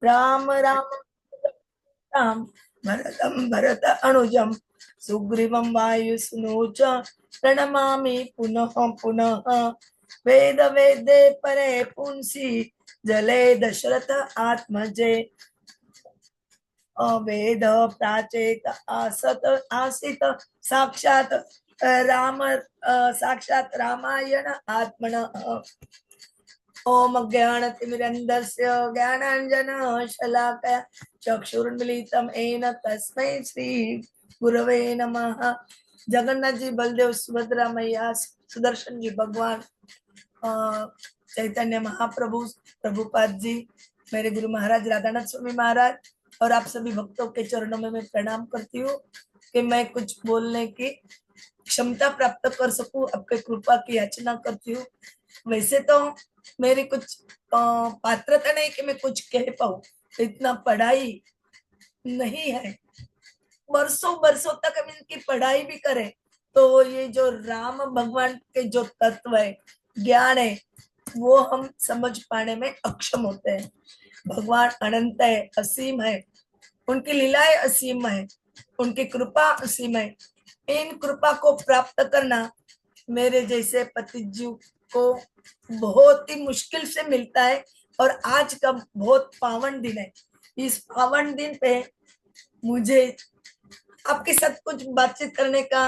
राम राम राम भरतं भरत अनुजं सुग्रीवं वायुसुनोच प्रणमामि पुनः पुनः। वेद वेदे परे पुंसी जले दशरथ आत्मजे वेद प्राचेत आसत आसित साक्षात राम साक्षात रामायण आत्मनः। ओम ज्ञानतिमिरन्धस्य ज्ञानाञ्जनशलाकया चक्षुरुन्मीलितं येन तस्मै श्री गुरवे नमः। जगन्नाथ जी, बलदेव, सुभद्रा मैया, सुदर्शन जी भगवान, चैतन्य महाप्रभु, प्रभुपाद जी, मेरे गुरु महाराज राधानाथ स्वामी महाराज और आप सभी भक्तों के चरणों में मैं प्रणाम करती हूँ कि मैं कुछ बोलने की क्षमता प्राप्त कर सकूं, आपके कृपा की याचना करती हूँ। वैसे तो मेरी कुछ पात्रता नहीं कि मैं कुछ कह पाऊं, इतना पढ़ाई नहीं है। बरसों बरसों तक हम इनकी पढ़ाई भी करें तो ये जो राम भगवान के जो तत्व है, ज्ञान है, वो हम समझ पाने में अक्षम होते हैं। भगवान अनंत है, असीम है, उनकी लीलाएं असीम है, उनकी कृपा असीम है। इन कृपा को प्राप्त करना मेरे जैसे पतिजीव को बहुत ही मुश्किल से मिलता है। और आज का बहुत पावन दिन है। इस पावन दिन पे मुझे आपके साथ कुछ बातचीत करने का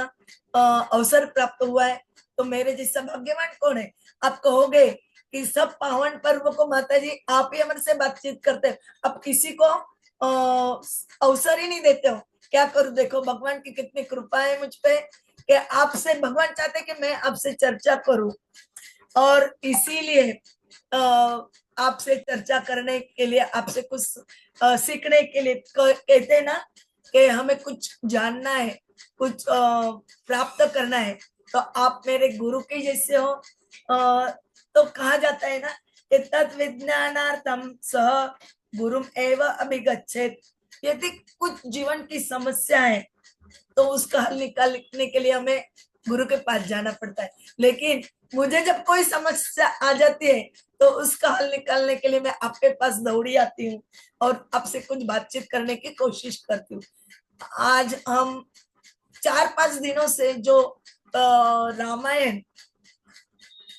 अवसर प्राप्त हुआ है। तो मेरे जैसा भाग्यवान कौन है? आप कहोगे कि सब पावन पर्व को माता जी आप ही हमसे बातचीत करते हो, आप किसी को अवसर ही नहीं देते हो। क्या करूं? देखो भगवान की कितनी कृपा है मुझ पे कि आपसे भगवान चाहते कि मैं आपसे चर्चा करूं। और इसीलिए आपसे चर्चा करने के लिए, आपसे कुछ सीखने के लिए कहते हैं ना कि हमें कुछ जानना है, कुछ प्राप्त करना है, तो आप मेरे गुरु के जैसे हो। तो कहा जाता है ना कि तत् विज्ञानार्थम सह गुरुम एव अभिगच्छेत। यदि कुछ जीवन की समस्या है तो उसका हल निकालने के लिए हमें गुरु के पास जाना पड़ता है। लेकिन मुझे जब कोई समस्या आ जाती है तो उसका हल निकालने के लिए मैं आपके पास दौड़ी आती हूँ और आपसे कुछ बातचीत करने की कोशिश करती हूँ। आज हम 4-5 दिनों से जो रामायण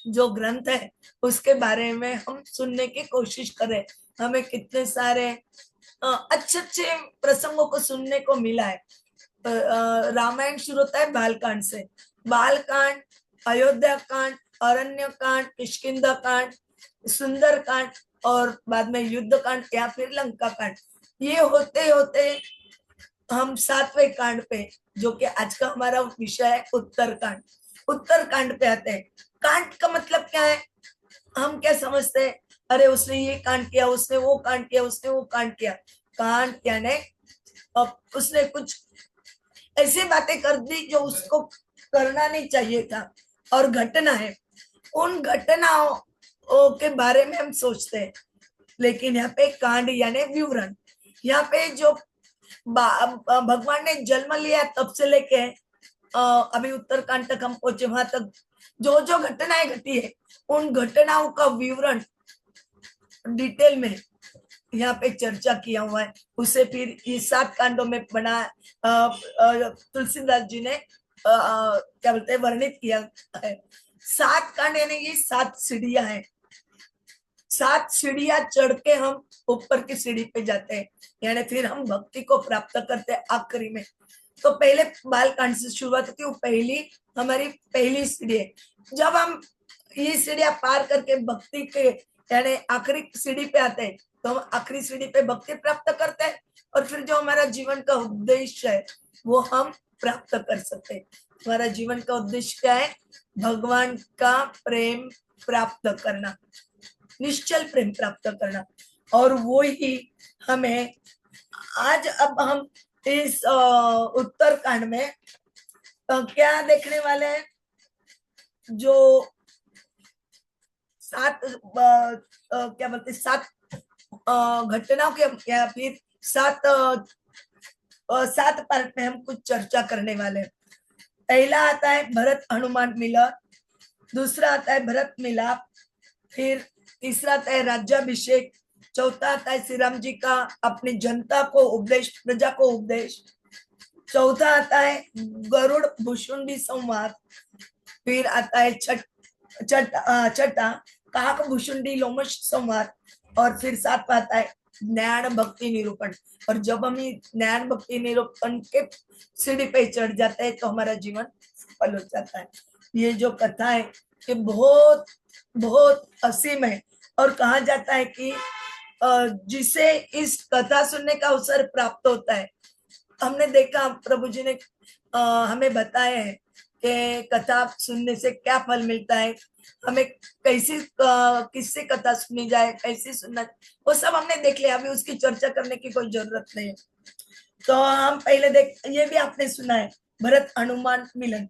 जो ग्रंथ है उसके बारे में हम सुनने की कोशिश करें। हमें कितने सारे अच्छे अच्छे प्रसंगों को सुनने को मिला है। रामायण शुरू होता है बालकांड से। बालकांड, अयोध्या कांड, अरण्य कांड, किष्किंधा कांड, सुंदर कांड और बाद में युद्ध कांड या फिर लंका कांड। ये होते होते हम 7वें कांड पे, जो कि आज का हमारा विषय है, उत्तर कांड। उत्तर कांड पे आते हैं। कांड का मतलब क्या है? हम क्या समझते हैं? अरे उसने ये कांड किया, उसने वो कांड किया, उसने वो कांड किया। कांड यानी उसने कुछ ऐसी बातें कर दी जो उसको करना नहीं चाहिए था। और घटना है, उन घटनाओं के बारे में हम सोचते हैं। लेकिन यहाँ पे कांड यानी विवरण। यहाँ पे जो भगवान ने जन्म लिया तब से लेके अभी उत्तरकांड तक हम पहुंचे, वहां तक जो जो घटनाएं घटी है उन घटनाओं का विवरण डिटेल में यहाँ पे चर्चा किया हुआ है। उसे फिर ये 7 कांडों में बना तुलसीदास जी ने क्या बोलते हैं, वर्णित किया है। 7 कांड यानी ये 7 सीढ़ियां हैं। 7 सीढ़ियां चढ़ के हम ऊपर की सीढ़ी पे जाते हैं, यानी फिर हम भक्ति को प्राप्त करते हैं आखिरी में। तो पहले बालकांड से शुरुआत होती है, पहली हमारी पहली सीढ़ी है। जब हम ये सीढ़ियां पार करके भक्ति के यानी आखिरी सीढ़ी पे आते हैं तो हम आखिरी सीढ़ी पे भक्ति प्राप्त करते हैं और फिर जो हमारा जीवन का उद्देश्य है वो हम प्राप्त कर सकते हैं। हमारा जीवन का उद्देश्य क्या है? भगवान का प्रेम प्राप्त करना, निश्चल प्रेम प्राप्त करना। और वो ही हमें आज अब हम इस उत्तर कांड में क्या देखने वाले हैं? जो 7 क्या बोलते 7 घटनाओं के या फिर 7 पार्ट में हम कुछ चर्चा करने वाले हैं। पहला आता है भरत हनुमान मिलन, दूसरा आता है भरत मिलाप, फिर तीसरा आता है राज्याभिषेक, चौथा आता है श्री राम जी का अपनी जनता को उपदेश, प्रजा को उपदेश। चौथा आता है गरुड़ भुषुंडी संवाद। फिर आता है छठा काक भुषुंडी लोमश संवाद। और फिर सातवां आता है ज्ञान भक्ति निरूपण। और जब हम ज्ञान भक्ति निरूपण के सीढ़ी पे चढ़ जाते हैं तो हमारा जीवन सफल हो जाता है। ये जो कथा है ये बहुत बहुत असीम है। और कहा जाता है कि जिसे इस कथा सुनने का अवसर प्राप्त होता है, हमने देखा प्रभु जी ने हमें बताया है कि कथा सुनने से क्या फल मिलता है, हमें कैसी किससे कथा सुनी जाए, कैसे सुनना, वो सब हमने देख लिया। अभी उसकी चर्चा करने की कोई जरूरत नहीं है। तो हम पहले ये भी आपने सुना है भरत हनुमान मिलन।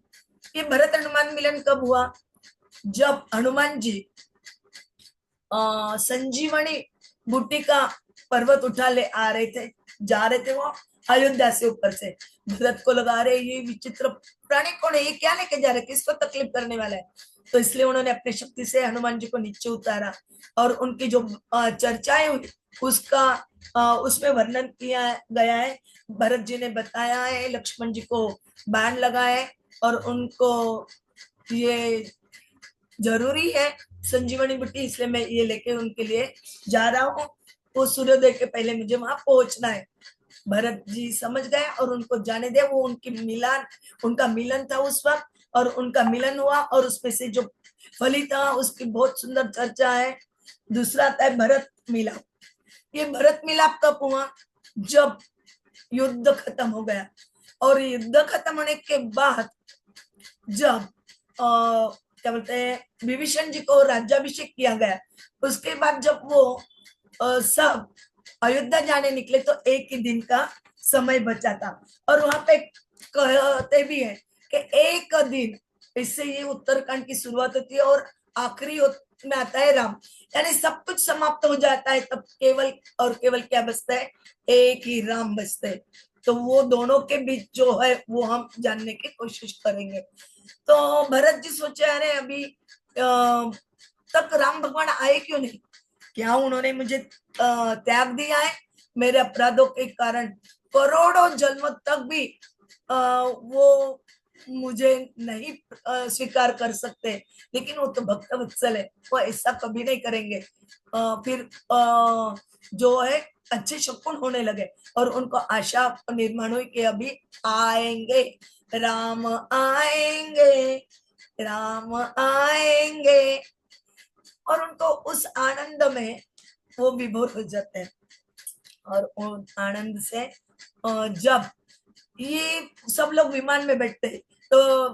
ये भरत हनुमान मिलन कब हुआ? जब हनुमान जी संजीवनी बूटी का पर्वत उठा ले आ रहे थे, जा रहे थे वो अयोध्या से ऊपर से। भरत को लगा रहे ये विचित्र प्राणी कौन है, ये क्या लेके जा रहे, किसको तकलीफ करने वाला है। तो इसलिए उन्होंने अपनी शक्ति से हनुमान जी को नीचे उतारा और उनकी जो चर्चाएं हुई उसका उसमें वर्णन किया गया है। भरत जी ने बताया है, लक्ष्मण जी को बाण लगाए और उनको ये जरूरी है संजीवनी बूटी, इसलिए मैं ये लेके उनके लिए जा रहा हूँ। वो सूर्योदय के पहले मुझे वहां पहुंचना है। भरत जी समझ गए और उनको जाने दे। वो उनका मिलन था उस वक्त और उनका मिलन हुआ और उसमें से जो फली था उसकी बहुत सुंदर चर्चा है। दूसरा आता है भरत मिलाप। ये भरत मिलाप कब हुआ? जब युद्ध खत्म हो गया। और युद्ध खत्म होने के बाद जब क्या बोलते हैं विभीषण जी को राज्याभिषेक किया गया, उसके बाद जब वो सब अयोध्या जाने निकले तो एक ही दिन का समय बचा था। और वहां पे कहते भी है कि एक दिन, इससे ये उत्तरकांड की शुरुआत होती है और आखिरी में आता है राम, यानी सब कुछ समाप्त हो जाता है। तब केवल और केवल क्या बचता है? एक ही राम बचते हैं। तो वो दोनों के बीच जो है वो हम जानने की कोशिश करेंगे। तो भरत जी सोचे अरे अभी तक राम भगवान आए क्यों नहीं? क्या उन्होंने मुझे त्याग दिया है? मेरे अपराधों के कारण करोड़ों जन्म तक भी वो मुझे नहीं स्वीकार कर सकते, लेकिन वो तो भक्त वत्सल है, वो ऐसा कभी नहीं करेंगे। फिर जो है अच्छे शकुन होने लगे और उनको आशा निर्माण हुई कि अभी आएंगे, राम आएंगे, राम आएंगे। और उनको उस आनंद में वो विभोर हो जाते हैं। और आनंद से जब ये सब लोग विमान में बैठते हैं तो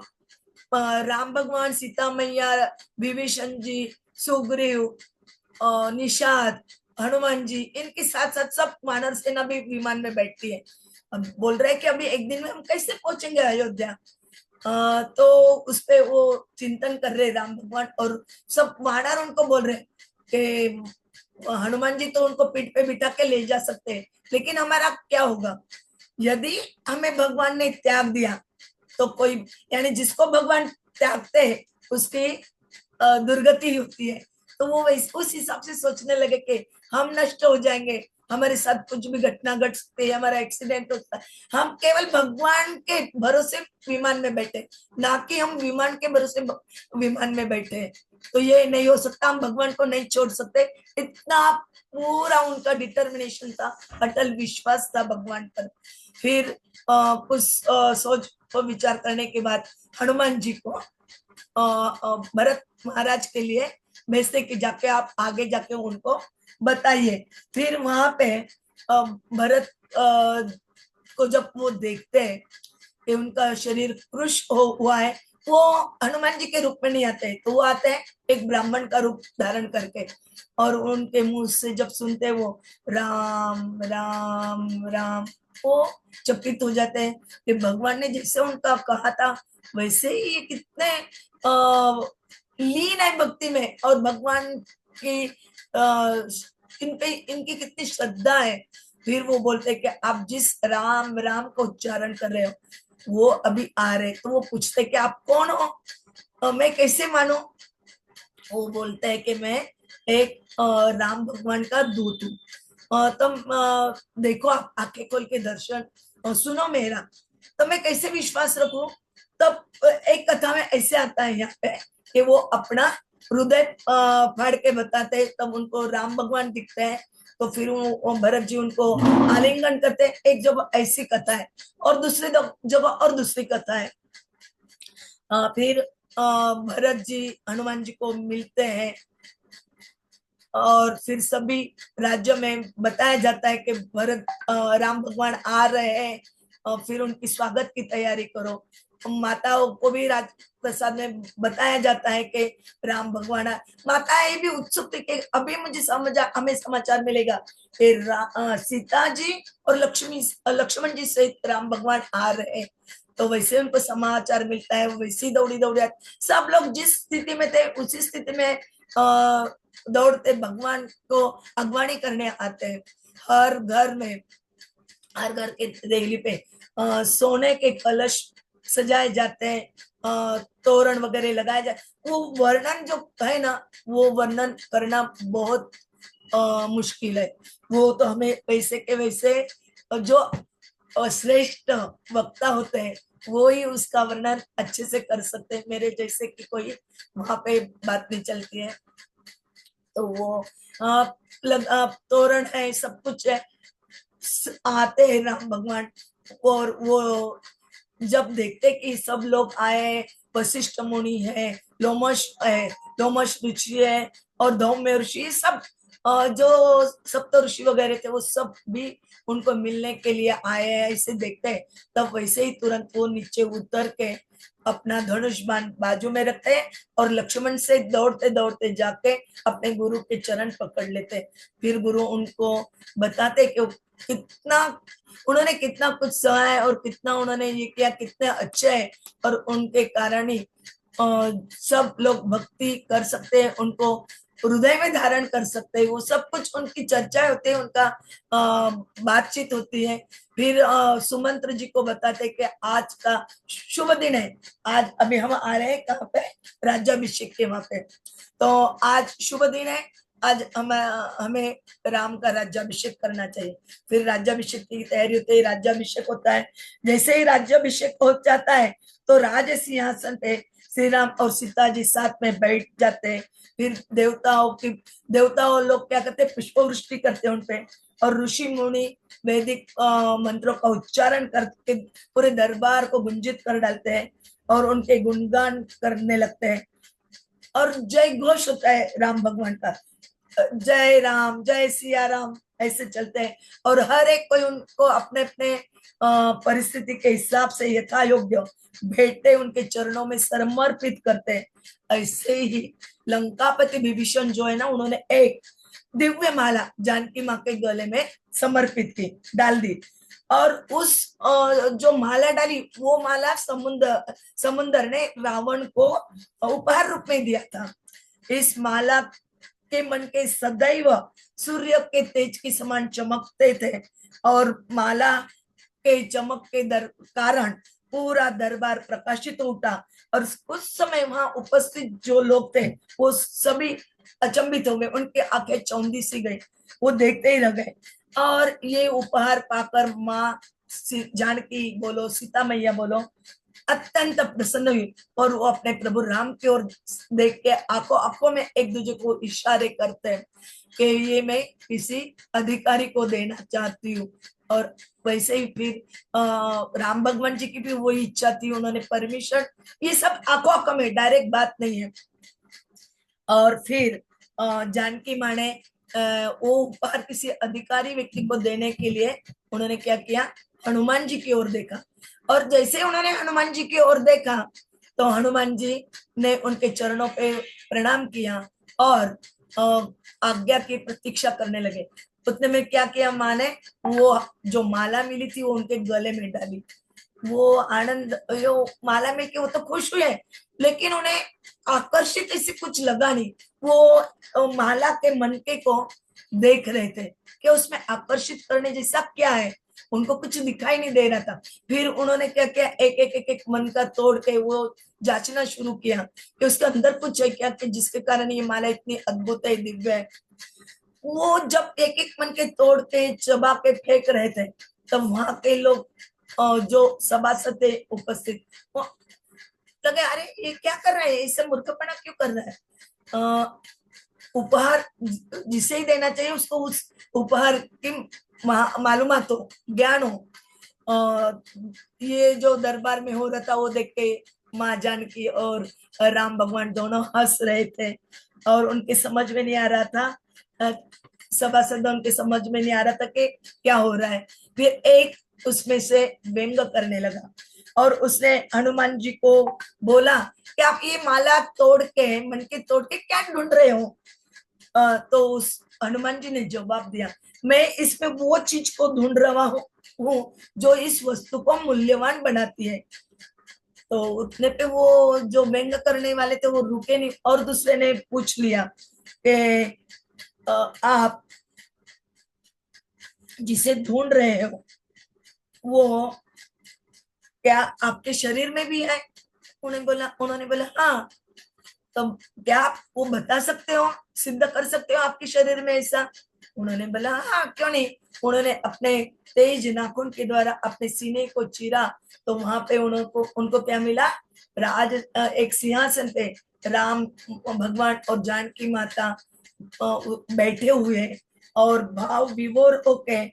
राम भगवान, सीता मैया, विभीषण जी, सुग्रीव, निषाद, हनुमान जी, इनके साथ साथ सब वानर सेना भी विमान में बैठती है। अब बोल रहे हैं कि अभी एक दिन में हम कैसे पहुंचेंगे अयोध्या। तो उसपे वो चिंतन कर रहे राम भगवान और सब वानर उनको बोल रहे कि हनुमान जी तो उनको पीठ पे बिठा के ले जा सकते हैं, लेकिन हमारा क्या होगा यदि हमें भगवान ने त्याग दिया तो कोई, यानी जिसको भगवान त्यागते हैं उसकी दुर्गति होती है। तो वो उस हिसाब से सोचने लगे कि हम नष्ट हो जाएंगे, हमारे साथ कुछ भी घटना घट सकती है, हमारा एक्सीडेंट होता है। हम केवल भगवान के भरोसे विमान में बैठे, ना कि हम विमान के भरोसे विमान में बैठे। तो ये नहीं हो सकता, हम भगवान को नहीं छोड़ सकते। इतना पूरा उनका डिटर्मिनेशन था, अटल विश्वास था भगवान पर। फिर कुछ सोच और विचार करने के बाद हनुमान जी को भरत महाराज के लिए भेजते कि जाके आप आगे जाके उनको बताइए। फिर वहां पे भरत को जब वो देखते हैं कि उनका शरीर कृश हुआ है, वो हनुमान जी के रूप में नहीं आते, तो वो आते हैं एक ब्राह्मण का रूप धारण करके। और उनके मुंह से जब सुनते वो राम राम राम, वो चकित हो जाते हैं कि भगवान ने जैसे उनका कहा था वैसे ही ये कितने लीन है भक्ति में, और भगवान की इनकी कितनी श्रद्धा है। फिर वो बोलते हैं कि आप जिस राम राम को उच्चारण कर रहे हो वो अभी आ रहे। तो वो पूछते कि आप कौन हो, मैं कैसे मानू? वो बोलते हैं कि मैं एक राम भगवान का दूत हूँ। तुम देखो, आप आंखें खोल के दर्शन सुनो मेरा, तो मैं कैसे विश्वास रखूं? तब एक कथा में ऐसे आता है यहाँ पे कि वो अपना हृदय फाड़ के बताते हैं, तब उनको राम भगवान दिखते हैं। तो फिर वो भरत जी उनको आलिंगन करते हैं। एक जगह ऐसी कथा है, और दूसरी जगह और दूसरी कथा है। फिर भरत जी हनुमान जी को मिलते हैं, और फिर सभी राज्यों में बताया जाता है कि भरत राम भगवान आ रहे हैं, और फिर उनकी स्वागत की तैयारी करो। माताओं को भी राज प्रसाद में बताया जाता है कि राम भगवान माताएं भी उत्सुक थी कि अभी मुझे हमें समाचार मिलेगा कि सीता जी और लक्ष्मण जी सहित राम भगवान आ रहे हैं। तो वैसे उनको समाचार मिलता है, वैसी दौड़ी दौड़ी सब लोग जिस स्थिति में थे उसी स्थिति में दौड़ते भगवान को अगवानी करने आते हैं। हर घर में, हर घर के देहली पे सोने के कलश सजाए जाते हैं, तोरण वगैरह लगाए जाते। वो वर्णन जो है ना, वो वर्णन करना बहुत मुश्किल है। वो तो हमें वैसे के वैसे जो श्रेष्ठ वक्ता होते हैं वो ही उसका वर्णन अच्छे से कर सकते हैं। मेरे जैसे कि कोई वहां पे बात नहीं चलती है। तो वो तोरण है, सब कुछ है, आते हैं राम भगवान। और वो जब देखते कि सब लोग आए, वशिष्ठ मुनि है, लोमश ऋषि है, और धौम्य ऋषि, सब जो सप्त ऋषि वगैरह थे वो सब भी उनको मिलने के लिए आए हैं, ऐसे देखते हैं। तब वैसे ही तुरंत वो नीचे उतर के अपना धनुष बाण बाजू में रखते हैं, और लक्ष्मण से दौड़ते दौड़ते जाके अपने गुरु के चरण पकड़ लेते हैं। फिर गुरु उनको बताते कि कितना उन्होंने कितना कुछ सहा है, और कितना उन्होंने ये किया, कितने अच्छे हैं, और उनके कारण ही सब लोग भक्ति कर सकते हैं, उनको हृदय में धारण कर सकते हैं। वो सब कुछ उनकी चर्चा होती है, उनका बातचीत होती है। फिर सुमंत्र जी को बताते हैं कि आज का शुभ दिन है। आज अभी हम आ रहे हैं कहाँ पे, राज्याभिषेक के वहां पे। तो आज शुभ दिन है, आज हमें राम का राज्याभिषेक करना चाहिए। फिर राज्याभिषेक की तैयारी होती है, राज्याभिषेक होता है। जैसे ही राज्याभिषेक हो जाता है तो राज सिंहासन पे श्री राम और सीता जी साथ में बैठ जाते हैं। फिर देवताओं लोग क्या करते हैं, पुष्पवृष्टि करते हैं उनपे, और ऋषि मुनि वैदिक मंत्रों का उच्चारण करके पूरे दरबार को गुंजित कर डालते हैं, और उनके गुणगान करने लगते हैं। और जय घोष होता है राम भगवान का, जय राम, जय सिया राम, ऐसे चलते हैं। और हर एक कोई उनको अपने अपने परिस्थिति के हिसाब से यथा योग्य भेंटे उनके चरणों में समर्पित करते हैं। ऐसे ही लंकापति विभीषण जो है ना, उन्होंने एक दिव्य माला जानकी माँ के गले में समर्पित की, डाल दी। और उस जो माला डाली, वो माला समुंदर ने रावण को उपहार रूप में दिया था। इस माला के मन के सदैव सूर्य के तेज के समान चमकते थे, और माला के चमक के कारण पूरा दरबार प्रकाशित उठा। और उस समय वहां उपस्थित जो लोग थे वो सभी अचंभित हो गए, उनकी आंखें चौंधी सी गई, वो देखते ही रह गए। और ये उपहार पाकर माँ जानकी बोलो, सीता मैया बोलो, अत्यंत प्रसन्न हुई, और वो अपने प्रभु राम की ओर देख के आंखों आंखों में एक दूसरे को इशारे करते हैं कि ये मैं किसी अधिकारी को देना चाहती हूँ। और वैसे ही फिर राम भगवान जी की भी वही इच्छा थी, उन्होंने परमिशन, ये सब आंखों आंखों में, डायरेक्ट बात नहीं है। और फिर जानकी माँ ने वो उपहार किसी अधिकारी व्यक्ति को देने के लिए उन्होंने क्या किया, हनुमान जी की ओर देखा। और जैसे उन्होंने हनुमान जी की ओर देखा तो हनुमान जी ने उनके चरणों पे प्रणाम किया, और आज्ञा की प्रतीक्षा करने लगे। उतने में क्या किया माँ ने, वो जो माला मिली थी वो उनके गले में डाली। वो आनंद, यो माला में कि वो तो खुश हुए, लेकिन उन्हें आकर्षित ऐसे कुछ लगा नहीं। वो माला के मनके को देख रहे थे कि उसमें आकर्षित करने जैसा क्या है। उनको कुछ दिखाई नहीं दे रहा था। फिर उन्होंने क्या किया, एक एक एक एक मन का तोड़ के वो जांचना शुरू किया कि उसके अंदर कुछ है क्या, कि जिसके कारण ये माला इतनी अद्भुत है, दिव्य है। वो जब एक एक मन के तोड़ के चबा के फेंक रहे थे, तब वहां के लोग जो सभासद थे उपस्थित, वो लगे अरे ये क्या कर रहा है, इससे मूर्खपना क्यों कर रहा है। उपहार जिसे ही देना चाहिए उसको उस उपहार की मालूमात हो, ज्ञान हो। ये जो दरबार में हो रहा था वो देख के माँ जानकी और राम भगवान दोनों हंस रहे थे, और उनके समझ में नहीं आ रहा था, सभासद उनके समझ में नहीं आ रहा था कि क्या हो रहा है। फिर एक उसमें से व्यंग करने लगा, और उसने हनुमान जी को बोला कि आप ये माला तोड़ के, मन के तोड़ के क्या ढूंढ रहे हो। तो उस हनुमान जी ने जवाब दिया, मैं इसमें वो चीज को ढूंढ रहा हूँ जो इस वस्तु को मूल्यवान बनाती है। तो उतने पे वो जो व्यंग करने वाले थे वो रुके नहीं, और दूसरे ने पूछ लिया कि आप जिसे ढूंढ रहे हो वो क्या आपके शरीर में भी है। उन्होंने बोला हाँ। तब क्या आप वो बता सकते हो, सिद्ध कर सकते हो आपके शरीर में ऐसा। उन्होंने बोला हाँ क्यों नहीं। उन्होंने अपने तेज नाखून के द्वारा अपने सीने को चीरा, तो वहां पे उनको क्या मिला, राज एक सिंहासन पे राम भगवान और जानकी माता बैठे हुए, और भाव विभोर होके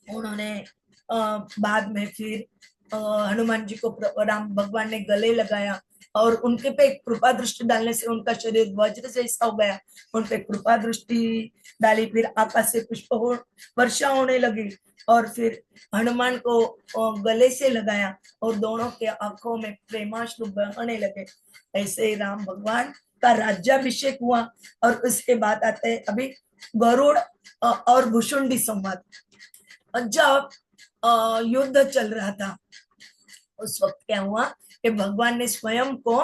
उन्होंने बाद में फिर हनुमान जी को राम भगवान ने गले लगाया, और उनके पे एक कृपा दृष्टि डालने से उनका शरीर वज्र से ऐसा हो गया। उन पे कृपा दृष्टि डाली, फिर आकाश से पुष्प वर्षा होने लगी, और फिर हनुमान को गले से लगाया, और दोनों के आंखों में प्रेमाश्रु बहने लगे। ऐसे ही राम भगवान का राज्याभिषेक हुआ। और उसके बाद आते हैं अभी गरुड़ और भुषुंडी संवाद। जब युद्ध चल रहा था, उस वक्त क्या हुआ कि भगवान ने स्वयं को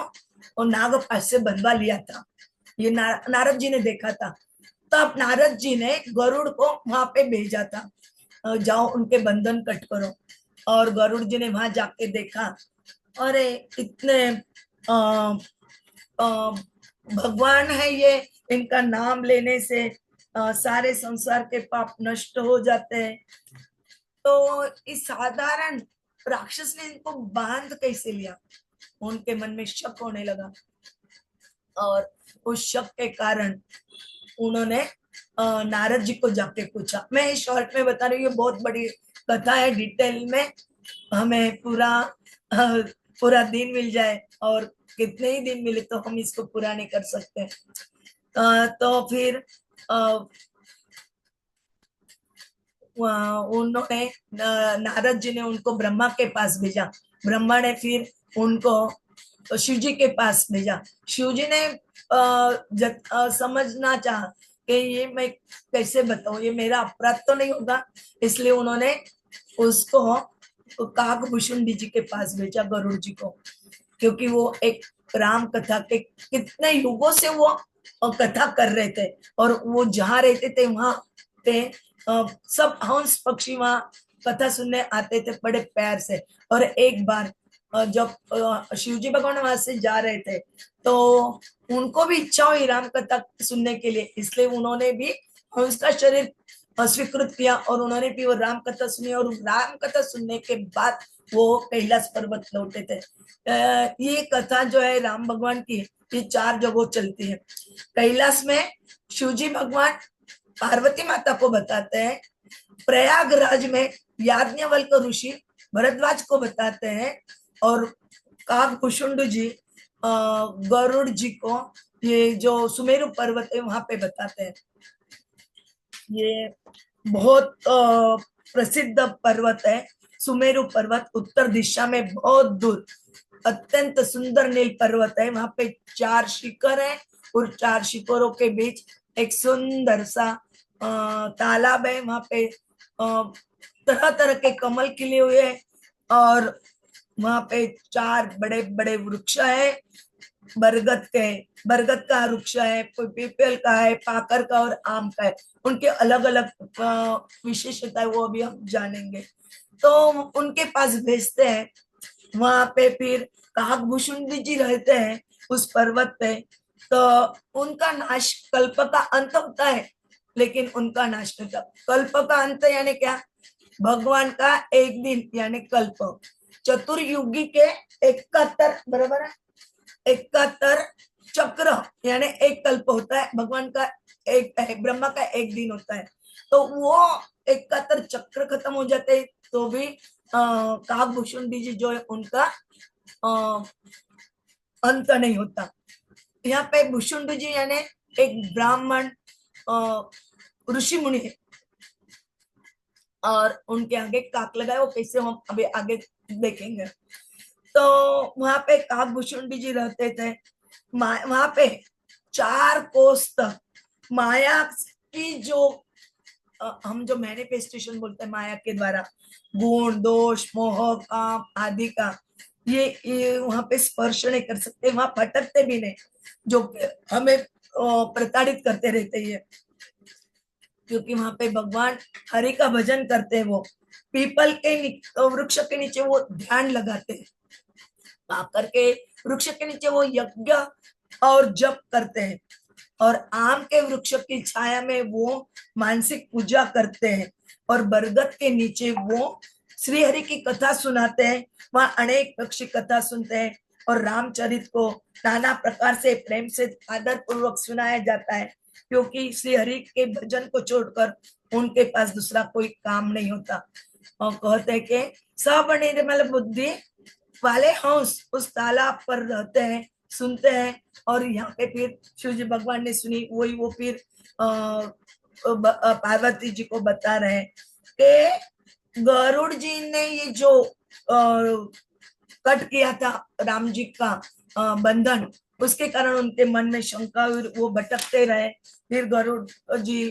नागपाश से बंधवा लिया था। ये नारद जी ने देखा था। तब नारद जी ने गरुड़ को वहां पे भेजा था, जाओ उनके बंधन कट करो। और गरुड़ जी ने वहां जाके देखा, अरे इतने आ, आ, भगवान है ये, इनका नाम लेने से सारे संसार के पाप नष्ट हो जाते हैं। तो इस साधारण राक्षस ने इनको बांध कैसे लिया, उनके मन में शक होने लगा। और उस शक के कारण उन्होंने नारद जी को जाके पूछा। मैं शॉर्ट में बता रही हूँ, बहुत बड़ी कथा है, डिटेल में हमें पूरा दिन मिल जाए, और कितने ही दिन मिले तो हम इसको पूरा नहीं कर सकते। तो फिर उन्होंने नारद जी ने उनको ब्रह्मा के पास भेजा। ब्रह्मा ने फिर उनको शिव जी के पास भेजा। शिव जी ने समझना चाहा कि ये मैं कैसे बताऊं, ये मेरा अपराध तो नहीं होगा, इसलिए उन्होंने उसको काकभूषुंडी जी के पास भेजा, गरुड़ जी को। क्योंकि वो एक राम कथा के कितने युगों से वो कथा कर रहे थे, और वो जहाँ रहते थे वहां पे सब हंस पक्षी वहां कथा सुनने आते थे बड़े प्यार से। और एक बार जब शिवजी भगवान वहां से जा रहे थे, तो उनको भी इच्छा हुई राम कथा सुनने के लिए, इसलिए उन्होंने भी हंस का शरीर स्वीकृत किया, और उन्होंने भी वो राम कथा सुनी। और राम कथा सुनने के बाद वो कैलाश पर्वत लौटे थे। ये कथा जो है राम भगवान की, ये 4 जगह चलती है। कैलाश में शिवजी भगवान पार्वती माता को बताते हैं, प्रयागराज में याज्ञवल्क्य ऋषि भरद्वाज को बताते हैं, और काकभूषुंड जी गरुड़ जी को ये जो सुमेरु पर्वत है वहां पे बताते हैं। ये बहुत प्रसिद्ध पर्वत है सुमेरु पर्वत, उत्तर दिशा में बहुत दूर अत्यंत सुंदर नील पर्वत है। वहां पे 4 शिखर है, और 4 शिखरों के बीच एक सुंदर सा तालाब है। वहां पे तरह तरह के कमल खिले हुए हैं, और वहां पे 4 बड़े बड़े वृक्ष है। बरगद का वृक्ष है, कोई पीपल का है, पाकर का और आम का है। उनके अलग अलग विशेषता है, वो अभी हम जानेंगे। तो उनके पास भेजते हैं। वहां पे फिर काकभूषुंडी जी रहते हैं उस पर्वत पे। तो उनका नाश, कल्प का अंत होता है, लेकिन उनका नाश नहीं होता। कल्प का अंत यानी क्या? भगवान का एक दिन यानी कल्प। चतुर्युगी के 71, बराबर है, 71 चक्र यानी एक कल्प होता है। भगवान का एक, ब्रह्मा का एक दिन होता है। तो वो 71 चक्र खत्म हो जाते हैं तो भी काकभूषुंडी जी जो है उनका अंत नहीं होता। यहाँ पे भूषुंड जी यानी एक ब्राह्मण ऋषि मुनि है, और उनके आगे काक लगाए, वो कैसे हम अभी आगे देखेंगे। तो वहां पे काकभूषुंडी जी रहते थे। वहां पे 4 कोस तक माया की जो हम जो मैनिफेस्टेशन बोलते हैं माया के द्वारा, गुण दोष मोह काम आदि का, ये वहां पे स्पर्श नहीं कर सकते, वहां भटकते भी नहीं, जो हमें प्रताड़ित करते रहते हैं। क्योंकि वहां पे भगवान हरि का भजन करते हैं। वो पीपल के वृक्ष के नीचे वो ध्यान लगाते हैं, आकर के वृक्ष के नीचे वो यज्ञ और जप करते हैं, और आम के वृक्ष की छाया में वो मानसिक पूजा करते हैं, और बरगद के नीचे वो श्री हरि की कथा सुनाते हैं। वहां अनेक पक्षी कथा सुनते हैं, और रामचरित को नाना प्रकार से प्रेम से आदर पूर्वक सुनाया जाता है, क्योंकि श्री हरि के भजन को छोड़कर उनके पास दूसरा कोई काम नहीं होता। और कहते हैं कि सब निर्मल बुद्धि वाले हंस उस तालाब पर रहते हैं, सुनते हैं। और यहाँ पे फिर शिव जी भगवान ने सुनी, वही वो फिर पार्वती जी को बता रहे हैं कि गरुड़ जी ने ये जो कट किया था राम जी का बंधन, उसके कारण उनके मन में शंका हुई, वो भटकते रहे। फिर गरुड़ जी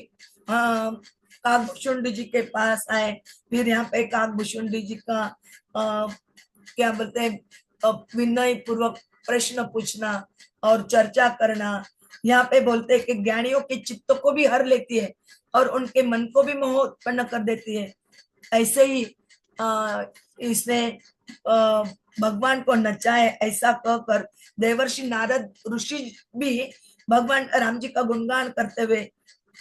काकभूषुंडी जी के पास आए। फिर यहाँ पे काकभूषुंडी जी का क्या बोलते हैं, विनय पूर्वक प्रश्न पूछना और चर्चा करना। यहाँ पे बोलते हैं कि ज्ञानियों के चित्त को भी हर लेती है और उनके मन को भी मोह उत्पन्न कर देती है। ऐसे ही इसने भगवान को नचाए, ऐसा कहकर देवर्षि नारद ऋषि भी भगवान राम जी का गुणगान करते हुए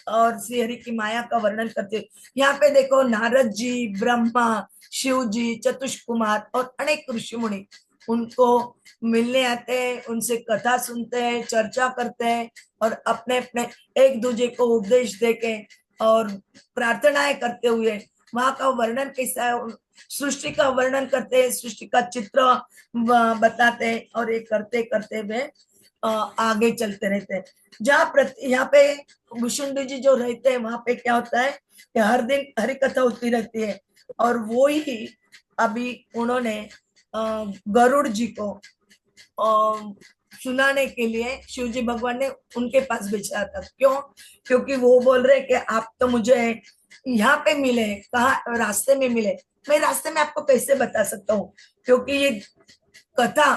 और श्री हरि की माया का वर्णन करते हुए, यहाँ पे देखो नारद जी, ब्रह्मा, शिव जी, चतुष्क कुमार और अनेक ऋषि मुनि उनको मिलने आते हैं, उनसे कथा सुनते हैं, चर्चा करते हैं, और अपने अपने एक दूसरे को उपदेश देके और प्रार्थनाएं करते हुए वहां का वर्णन कैसा है, सृष्टि का वर्णन करते हैं, सृष्टि का चित्र बताते हैं, और ये करते करते हुए आगे चलते रहते हैं। जहाँ यहाँ पे भूषुंडी जी जो रहते हैं, वहां पे क्या होता है कि हर दिन हरि कथा होती रहती है, और वो ही अभी उन्होंने गरुड़ जी को सुनाने के लिए शिव जी भगवान ने उनके पास भेजा था। क्यों? क्योंकि वो बोल रहे कि आप तो मुझे यहाँ पे मिले, कहा रास्ते में मिले, मैं रास्ते में आपको कैसे बता सकता हूँ, क्योंकि ये कथा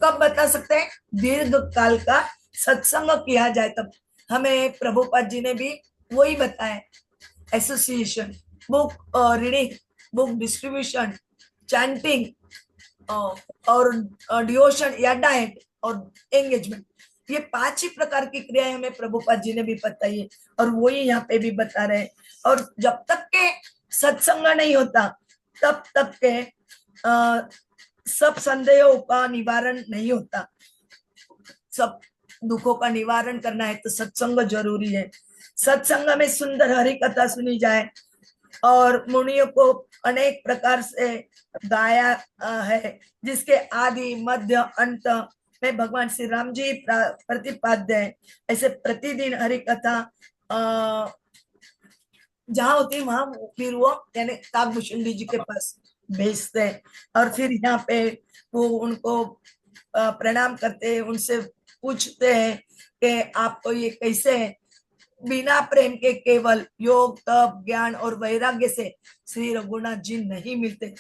कब बता सकते हैं? दीर्घ काल का सत्संग किया जाए तब। हमें प्रभुपाद जी ने भी वही बताया, association, book reading, book distribution, chanting और डिवोशन या डाइट और एंगेजमेंट, ये 5 ही प्रकार की क्रियाएं हमें प्रभुपाद जी ने भी बताई है, और वही यहाँ पे भी बता रहे हैं। और जब तक के सत्संग नहीं होता तब तक के सब संदेहों का निवारण नहीं होता। सब दुखों का निवारण करना है तो सत्संग जरूरी है। सत्संग में सुंदर हरि कथा सुनी जाए, और मुनियों को अनेक प्रकार से गाया है, जिसके आदि मध्य अंत में भगवान श्री राम जी प्रतिपाद्य है। ऐसे प्रतिदिन हरि कथा जहाँ होती है वहां फिर वो यानी काकभूषुंडी जी के पास भेजते हैं, और फिर यहाँ पे वो उनको प्रणाम करते हैं, उनसे पूछते हैं कि आपको ये कैसे है। बिना प्रेम के केवल योग तप ज्ञान और वैराग्य से श्री रघुनाथ जी नहीं मिलते।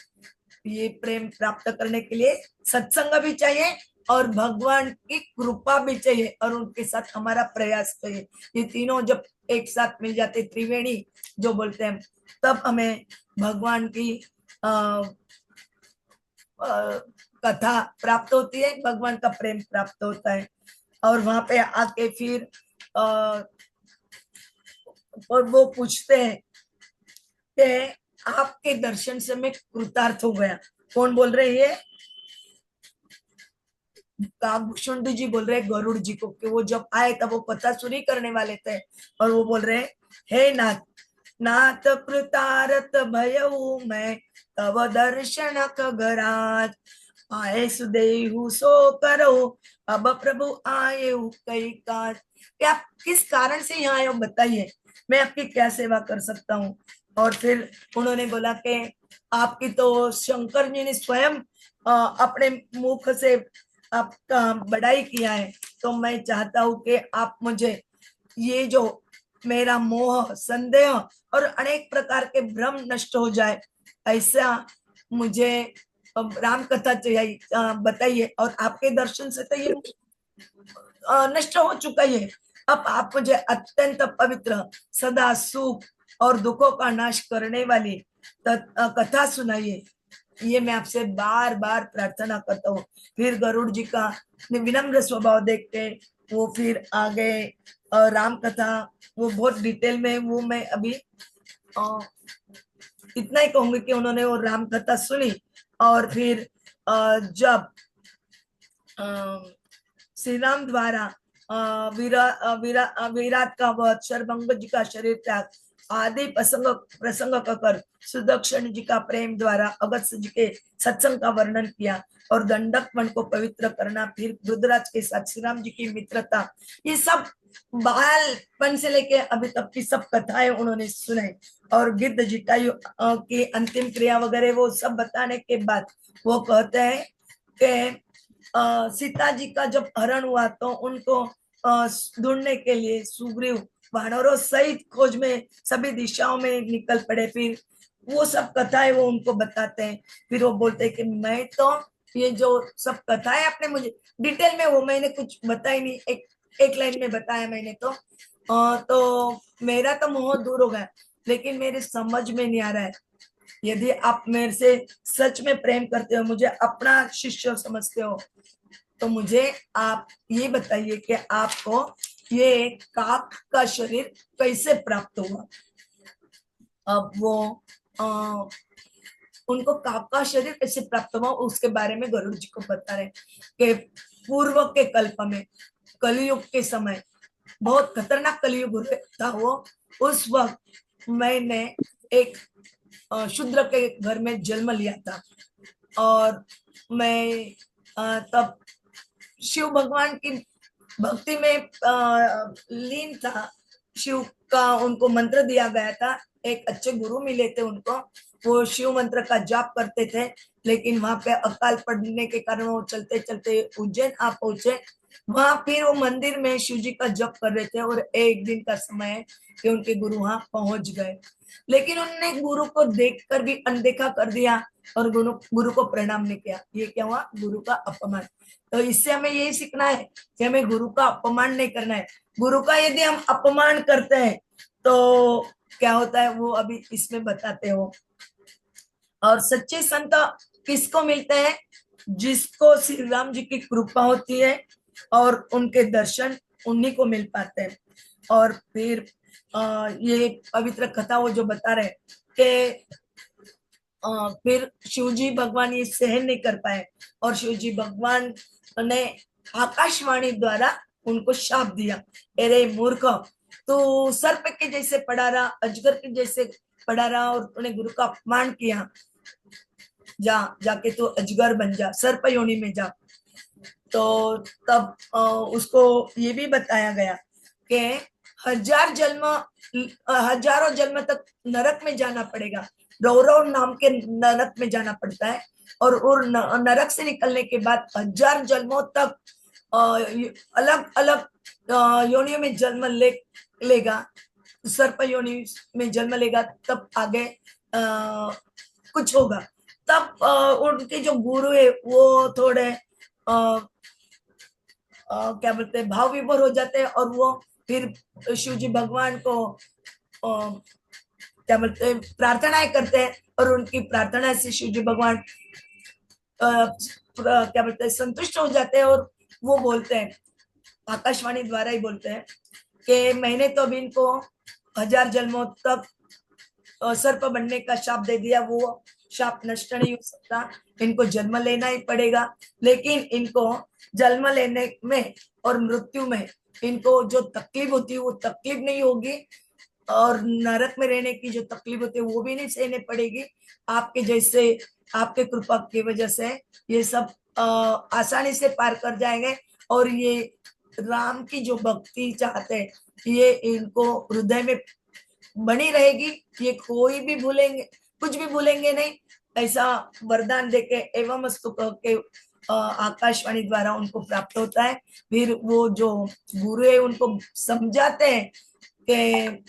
ये प्रेम प्राप्त करने के लिए सत्संग भी चाहिए और भगवान की कृपा भी चाहिए और उनके साथ हमारा प्रयास चाहिए। ये तीनों जब एक साथ मिल जाते, त्रिवेणी जो बोलते हैं, तब हमें भगवान की आ, कथा प्राप्त होती है, भगवान का प्रेम प्राप्त होता है। और वहां पे आके फिर और वो पूछते हैं कि आपके दर्शन से मैं कृतार्थ हो गया। कौन बोल रहे हैं? काकभूषण जी बोल रहे गरुड़ जी को, कि वो जब आए तब वो कथा सुनी करने वाले थे, और वो बोल रहे हे नाथ, नाथ कृतारथ भयऊ मैं तव दर्शन खगराज, आए सुदेहु सो करो अब प्रभु आए कई काज। कि आप किस कारण से यहाँ आए हो बताइए, मैं आपकी क्या सेवा कर सकता हूँ। और फिर उन्होंने बोला कि आपकी तो शंकर जी ने स्वयं अपने मुख से आपका बड़ाई किया है, तो मैं चाहता हूँ कि आप मुझे ये जो मेरा मोह, संदेह और अनेक प्रकार के भ्रम नष्ट हो जाए, ऐसा मुझे राम कथा चाहिए, बताइए। और आपके दर्शन से तो ये नष्ट हो चुका है। अब आप मुझे अत्यंत पवित्र, सदा सुख और दुखों का नाश करने वाली कथा सुनाइए, ये मैं आपसे बार बार प्रार्थना करता हूँ। फिर गरुड़ जी का विनम्र स्वभाव देख के वो फिर आगे राम कथा, वो बहुत डिटेल में, वो मैं अभी इतना ही कहूंगी कि उन्होंने वो राम कथा सुनी। और फिर जब श्री राम द्वारा विराट का वध, शरभंग जी का शरीर त्याग आदि प्रसंग प्रसंग कर सुदक्षिण जी का प्रेम द्वारा अगस्त्य जी के सत्संग का वर्णन किया, और दंडक मन को पवित्र करना, फिर रुद्रराज के साथ श्री राम जी की मित्रता, ये सब बालपन से लेके अभी तक की सब कथाएं उन्होंने सुने। और गिद्ध जिटायु की अंतिम क्रिया वगैरह वो सब बताने के बाद वो कहते हैं कि सीता जी का जब हरण हुआ तो उनको ढूंढने के लिए सुग्रीव वानरों सहित खोज में सभी दिशाओं में निकल पड़े। फिर वो सब कथाएं वो उनको बताते हैं। फिर वो बोलते हैं कि मैं तो ये जो सब कथाएं आपने मुझे डिटेल में, वो मैंने कुछ बताई नहीं, एक लाइन में बताया मैंने तो मेरा तो मोह दूर हो गया, लेकिन मेरे समझ में नहीं आ रहा है, यदि आप मेरे से सच में प्रेम करते हो, मुझे अपना शिष्य समझते हो, तो मुझे आप ये बताइए कि आपको ये काक का शरीर कैसे प्राप्त हुआ। अब वो आ, उनको काक का शरीर कैसे प्राप्त हुआ उसके बारे में गरुड़ जी को बता रहे कि पूर्व के कल्प में, कलयुग के समय, बहुत खतरनाक कलयुग था वो, उस वक्त मैंने एक शूद्र के घर में जन्म लिया था। और मैं तब शिव भगवान की भक्ति में लीन था। शिव का उनको मंत्र दिया गया था, एक अच्छे गुरु मिले थे उनको, वो शिव मंत्र का जाप करते थे। लेकिन वहां पे अकाल पड़ने के कारण वो चलते चलते उज्जैन आ पहुंचे। वहां फिर वो मंदिर में शिव जी का जप कर रहे थे, और एक दिन का समय है कि उनके गुरु वहां पहुंच गए। लेकिन उन्होंने गुरु को देखकर भी अनदेखा कर दिया और गुरु को प्रणाम नहीं किया। ये क्या हुआ? गुरु का अपमान। तो इससे हमें यही सीखना है कि हमें गुरु का अपमान नहीं करना है। गुरु का यदि हम अपमान करते हैं तो क्या होता है वो अभी इसमें बताते हो। और सच्चे संत किसको मिलते हैं? जिसको श्री राम जी की कृपा होती है और उनके दर्शन उन्हीं को मिल पाते हैं। और फिर ये पवित्र कथा वो जो बता रहे कि फिर शिवजी भगवान ये सहन नहीं कर पाए, और शिवजी भगवान ने आकाशवाणी द्वारा उनको शाप दिया, अरे मूर्ख, तो सर्प के जैसे पड़ा रहा, अजगर के जैसे पड़ा रहा, और तूने गुरु का अपमान किया, जा जाके तो अजगर बन जा, सर्प योनि में जा। तो तब उसको ये भी बताया गया कि हजारों जन्म तक नरक में जाना पड़ेगा, रौरव नाम के नरक में जाना पड़ता है। और नरक से निकलने के बाद 1000 जन्मों तक अलग अलग योनियों में जन्म लेगा, सर्प योनि में जन्म लेगा, तब आगे कुछ होगा। तब उनके जो गुरु है वो थोड़े क्या बोलते हैं, भाव विभोर हो जाते हैं और वो फिर शिव जी भगवान को क्या बोलते हैं, प्रार्थनाएं करते हैं और उनकी प्रार्थना से शिव जी भगवान क्या बोलते हैं, संतुष्ट हो जाते हैं और वो बोलते हैं, आकाशवाणी द्वारा ही बोलते हैं कि मैंने तो अभी इनको 1000 जन्मों तक सर्प बनने का शाप दे दिया, वो शाप नष्ट नहीं हो सकता, इनको जन्म लेना ही पड़ेगा। लेकिन इनको जन्म लेने में और मृत्यु में इनको जो तकलीफ होती है वो तकलीफ नहीं होगी, और नरक में रहने की जो तकलीफ होती है वो भी नहीं सहने पड़ेगी। आपके जैसे, आपके कृपा की वजह से ये सब आसानी से पार कर जाएंगे। और ये राम की जो भक्ति चाहते हैं ये इनको हृदय में बनी रहेगी, ये कोई भी भूलेंगे, कुछ भी भूलेंगे नहीं, ऐसा वरदान देके एवं वस्तु कह के आकाशवाणी द्वारा उनको प्राप्त होता है। फिर वो जो गुरु है उनको समझाते हैं कि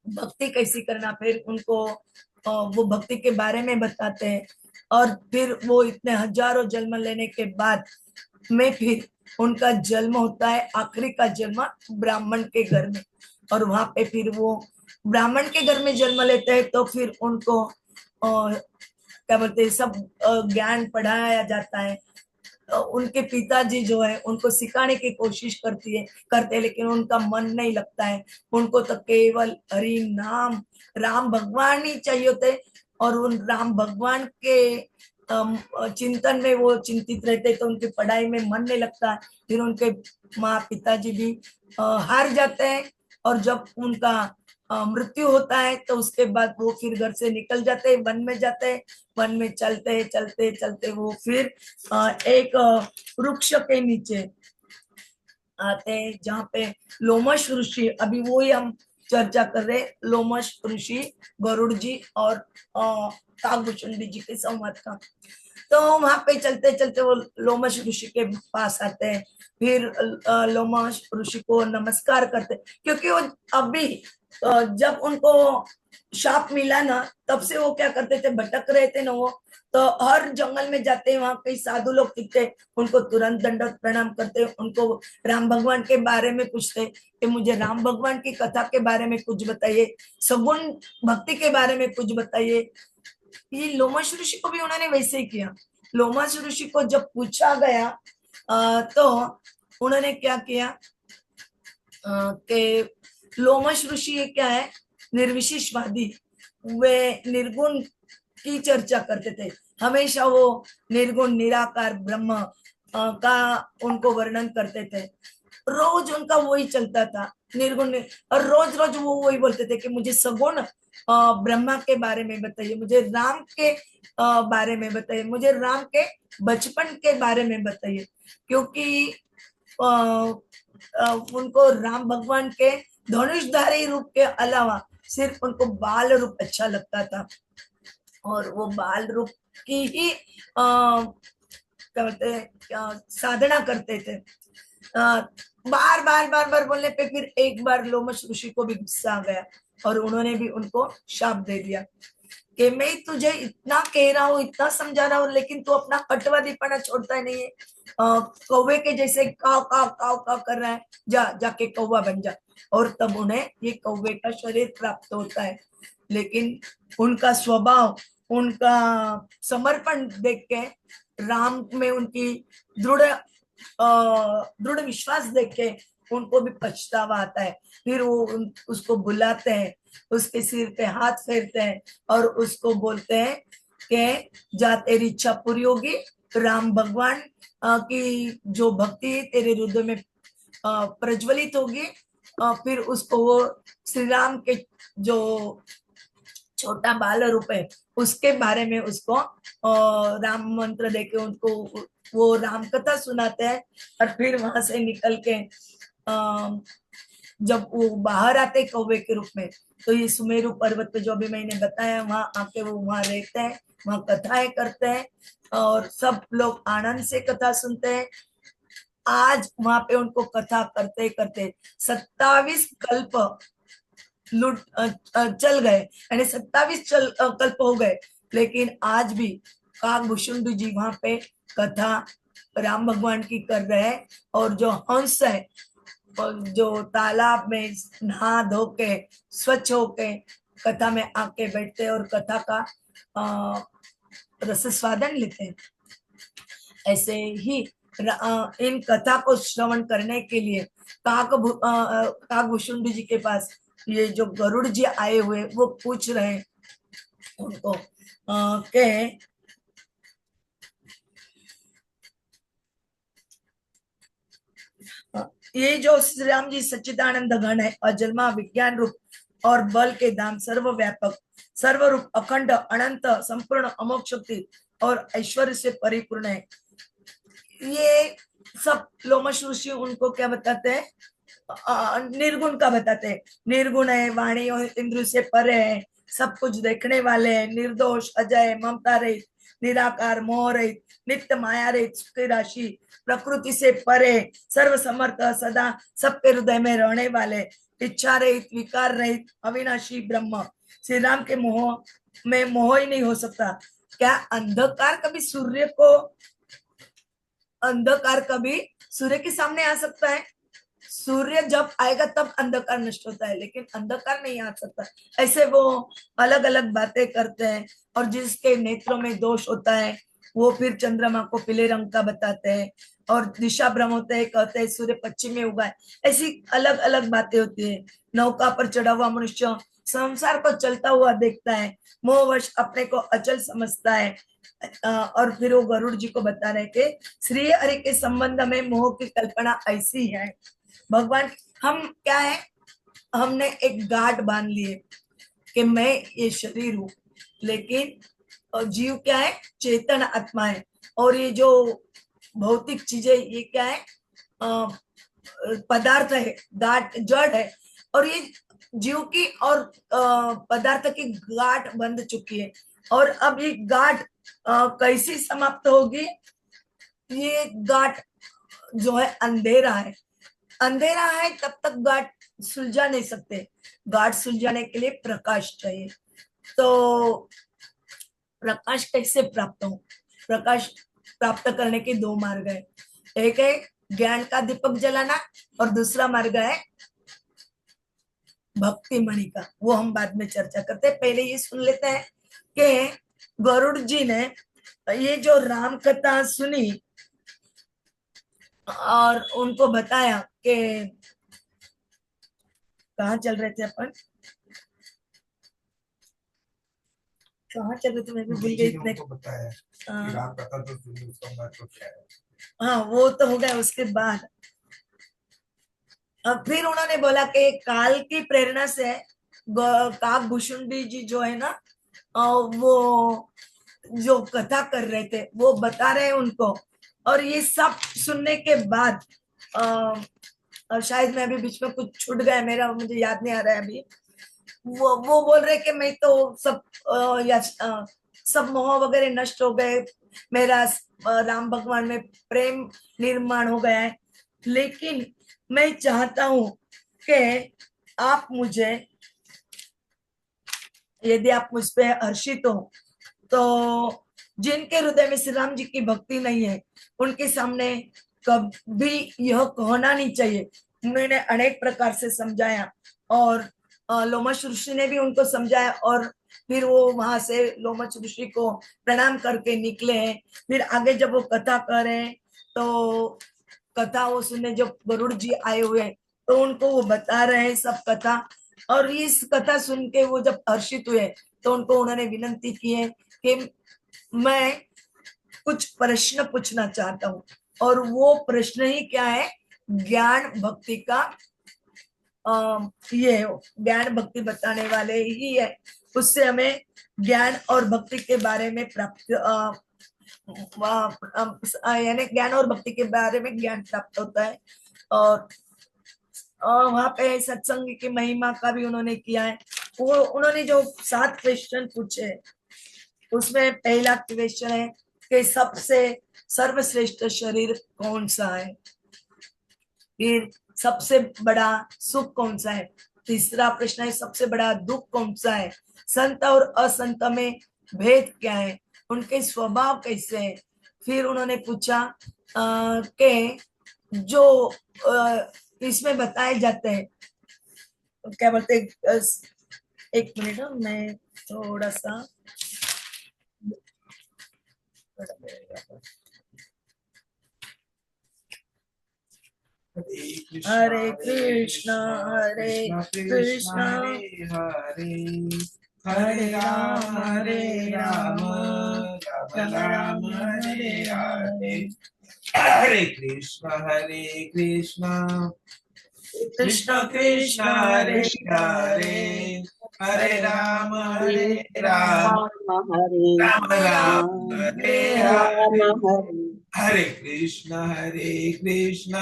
भक्ति कैसी करना, फिर उनको वो भक्ति के बारे में बताते हैं। और फिर वो इतने हजारों जन्म लेने के बाद में फिर उनका जन्म होता है, आखिरी का जन्म ब्राह्मण के घर में। और वहां पे फिर वो ब्राह्मण के घर में जन्म लेते हैं तो फिर उनको क्या बोलते हैं, सब ज्ञान पढ़ाया जाता है। उनके पिताजी जो है उनको सिखाने की कोशिश करते हैं, लेकिन उनका मन नहीं लगता है, उनको तो केवल हरि नाम, राम भगवान ही चाहिए थे। और उन राम भगवान के चिंतन में वो चिंतित रहते, तो उनकी पढ़ाई में मन नहीं लगता। फिर उनके माँ पिताजी भी हार जाते हैं, और जब उनका मृत्यु होता है तो उसके बाद वो फिर घर से निकल जाते हैं, वन में जाते हैं। वन में चलते चलते चलते वो फिर एक वृक्ष के नीचे आते हैं जहाँ पे लोमश ऋषि, अभी वो ही हम चर्चा कर रहे हैं, लोमश ऋषि, गरुड़ जी और काकभूषुंडी जी के संवाद का। तो वहां पे चलते चलते वो लोमश ऋषि के पास आते हैं। फिर लोमश ऋषि को नमस्कार करते, क्योंकि वो अभी जब उनको शाप मिला ना, तब से वो क्या करते थे, भटक रहे थे ना वो। तो हर जंगल में जाते हैं, वहां कई साधु लोग दिखते, उनको तुरंत दंडवत प्रणाम करते, उनको राम भगवान के बारे में पूछते कि मुझे राम भगवान की कथा के बारे में कुछ बताइए, सगुण भक्ति के बारे में कुछ बताइए। ये लोमश ऋषि को भी उन्होंने वैसे ही किया। लोमश ऋषि को जब पूछा गया तो उन्होंने क्या किया कि लोमश ऋषि ये क्या है, निर्विशेषवादी, वे निर्गुण की चर्चा करते थे। हमेशा वो निर्गुण निराकार ब्रह्म का उनको वर्णन करते थे। रोज उनका वही चलता था, निर्गुण और रोज रोज वो वही बोलते थे कि मुझे सगुण ब्रह्मा के बारे में बताइए, मुझे राम के बारे में बताइए, मुझे राम के बचपन के बारे में बताइए। क्योंकि उनको राम भगवान के धनुषधारी रूप के अलावा सिर्फ उनको बाल रूप अच्छा लगता था, और वो बाल रूप की ही क्या बोलते हैं, साधना करते थे। बार बार बार बार बोलने पे फिर एक बार लोमश ऋषि को भी गुस्सा आ गया, और उन्होंने भी उनको शाप दे दिया कि मैं तुझे इतना कह रहा हूँ, इतना समझा रहा हूँ, लेकिन तू अपना कटवादीपना छोड़ता ही नहीं है। कौवे के जैसे काव काव काव काव कर रहा है, जा जाके कौवा बन जा। और तब उन्हें ये कौवे का शरीर प्राप्त होता है। लेकिन उनका स्वभाव, उनका समर्पण देख के, राम में उनकी दृढ़ दृढ़ विश्वास देख के उनको भी पछतावा आता है। फिर वो उसको बुलाते हैं, उसके सिर पे हाथ फेरते हैं और उसको बोलते हैं कि जा तेरी इच्छा पूरी होगी, राम भगवान की जो भक्ति तेरे हृदय में प्रज्वलित होगी। फिर उसको वो श्री राम के जो छोटा बाल रूप है उसके बारे में उसको राम मंत्र देके उनको वो राम कथा सुनाते हैं। और फिर वहां से निकल के जब वो बाहर आते कौवे के रूप में, तो ये सुमेरु पर्वत पे जो भी मैंने बताया वहां आके वो वहां रहते हैं, वहां कथाएं करते हैं और सब लोग आनंद से कथा सुनते हैं। आज वहां पे उनको कथा करते करते 27 कल्प लुट चल गए, यानी 27 कल्प हो गए, लेकिन आज भी काकभूषुंडी जी वहां पे कथा राम भगवान की कर रहे हैं, और जो हंस है जो तालाब में नहा धो के स्वच्छ होके कथा में आके बैठते हैं और कथा का रस स्वादन लेते हैं, ऐसे ही इन कथा को श्रवण करने के लिए काकभूषुंडी जी के पास ये जो गरुड़ जी आए हुए वो पूछ रहे हैं उनको के ये जो श्री राम जी सच्चिदानंद घन है, अजन्मा विज्ञान रूप और बल के धाम, सर्वव्यापक सर्वरूप अखंड अनंत संपूर्ण अमोघ शक्ति और ऐश्वर्य से परिपूर्ण है। ये सब लोमश ऋषि उनको क्या बताते हैं, निर्गुण का बताते हैं। निर्गुण है, वाणी और इंद्रिय से परे है, सब कुछ देखने वाले हैं, निर्दोष, अजय, ममता रहित, निराकार, मोह रहित, नित्य माया रहित, सुखी राशि, प्रकृति से परे, सर्व समर्थ, सदा सबके हृदय में रहने वाले, इच्छा रहित, विकार रहित, अविनाशी ब्रह्म। श्री राम के मोह में मोह ही नहीं हो सकता। क्या अंधकार कभी सूर्य को, अंधकार कभी सूर्य के सामने आ सकता है? सूर्य जब आएगा तब अंधकार नष्ट होता है, लेकिन अंधकार नहीं आ सकता। ऐसे वो अलग अलग बातें करते हैं, और जिसके नेत्रों में दोष होता है वो फिर चंद्रमा को पीले रंग का बताते हैं, और दिशा भ्रम होते हैं, कहते हैं सूर्य पश्चिम में उगा है। ऐसी अलग अलग बातें होती है। नौका पर चढ़ा हुआ मनुष्य संसार को चलता हुआ देखता है, मोहवश अपने को अचल समझता है। और फिर वो गरुड़ जी को बता रहे कि श्री हरि के संबंध में मोह की कल्पना ऐसी है। भगवान, हम क्या है, हमने एक गांठ बांध लिए कि मैं ये शरीर हूं, लेकिन जीव क्या है, चेतन आत्मा है। और ये जो भौतिक चीजें ये क्या है, पदार्थ है, गांठ जड़ है, और ये जीव की और पदार्थ की गांठ बंध चुकी है। और अब ये गांठ कैसी समाप्त होगी? ये गांठ जो है अंधेरा है, अंधेरा है तब तक गांठ सुलझा नहीं सकते। गांठ सुलझाने के लिए प्रकाश चाहिए। तो प्रकाश कैसे प्राप्त हो? प्रकाश प्राप्त करने के दो मार्ग है। एक है ज्ञान का दीपक जलाना, और दूसरा मार्ग है भक्ति मणि का। वो हम बाद में चर्चा करते हैं, पहले ये सुन लेते हैं कि गरुड़ जी ने ये जो राम कथा सुनी और उनको बताया कि कहाँ चल रहे थे अपन, कहाँ चल रहे थे, मैं भी भूल गई इतने। बताया कि राम कथा तो सुनी, उसका महत्व क्या है। हाँ वो तो हो गया। उसके बाद फिर उन्होंने बोला कि काल की प्रेरणा से काकभूषुंडी जी जो है ना, वो जो कथा कर रहे थे वो बता रहे हैं उनको। और ये सब सुनने के बाद शायद मैं अभी बीच में कुछ छूट गया मेरा, मुझे याद नहीं आ रहा है अभी। वो बोल रहे कि मैं तो सब सब मोह वगैरह नष्ट हो गए, मेरा राम भगवान में प्रेम निर्माण हो गया है, लेकिन मैं चाहता हूं कि आप मुझे, यदि आप मुझ पे हर्षित हो, तो जिनके हृदय में श्री राम जी की भक्ति नहीं है उनके सामने कभी यह कहना नहीं चाहिए। मैंने अनेक प्रकार से समझाया, और लोमश ऋषि ने भी उनको समझाया, और फिर वो वहां से लोमश ऋषि को प्रणाम करके निकले हैं। फिर आगे जब वो कथा करे तो कथा वो सुनने जब गरुड़ जी आए हुए हैं तो उनको वो बता रहे हैं सब कथा। और इस कथा सुन के वो जब हर्षित हुए तो उनको उन्होंने विनंती की है कि मैं कुछ प्रश्न पूछना चाहता हूँ। और वो प्रश्न ही क्या है, ज्ञान भक्ति का ये ज्ञान भक्ति बताने वाले ही है। उससे हमें ज्ञान और भक्ति के बारे में प्राप्त यानी ज्ञान और भक्ति के बारे में ज्ञान प्राप्त होता है। और वहां पे सत्संग की महिमा का भी उन्होंने किया है। वो उन्होंने जो 7 क्वेश्चन पूछे, उसमें पहला क्वेश्चन है कि सबसे सर्वश्रेष्ठ शरीर कौन सा है, फिर सबसे बड़ा सुख कौन सा है, तीसरा प्रश्न है सबसे बड़ा दुख कौन सा है, संत और असंत में भेद क्या है, उनके स्वभाव कैसे है, फिर उन्होंने पूछा कि जो इसमें बताए जाते हैं, क्या बोलते हैं, एक मिनट, मैं थोड़ा सा, हरे कृष्णा हरे कृष्णा हरे हरे, हरे राम राम राम राम राम हरे हरे हरे, हरे, हरे कृष्णा कृष्ण कृष्ण कृष्ण कृष्ण हरे हरे हरे, हरे, हरे हरे राम राम हरे राम राम, हरे राम राम राम राम हरे हरे राम हरे। हरे, हरे हरे कृष्ण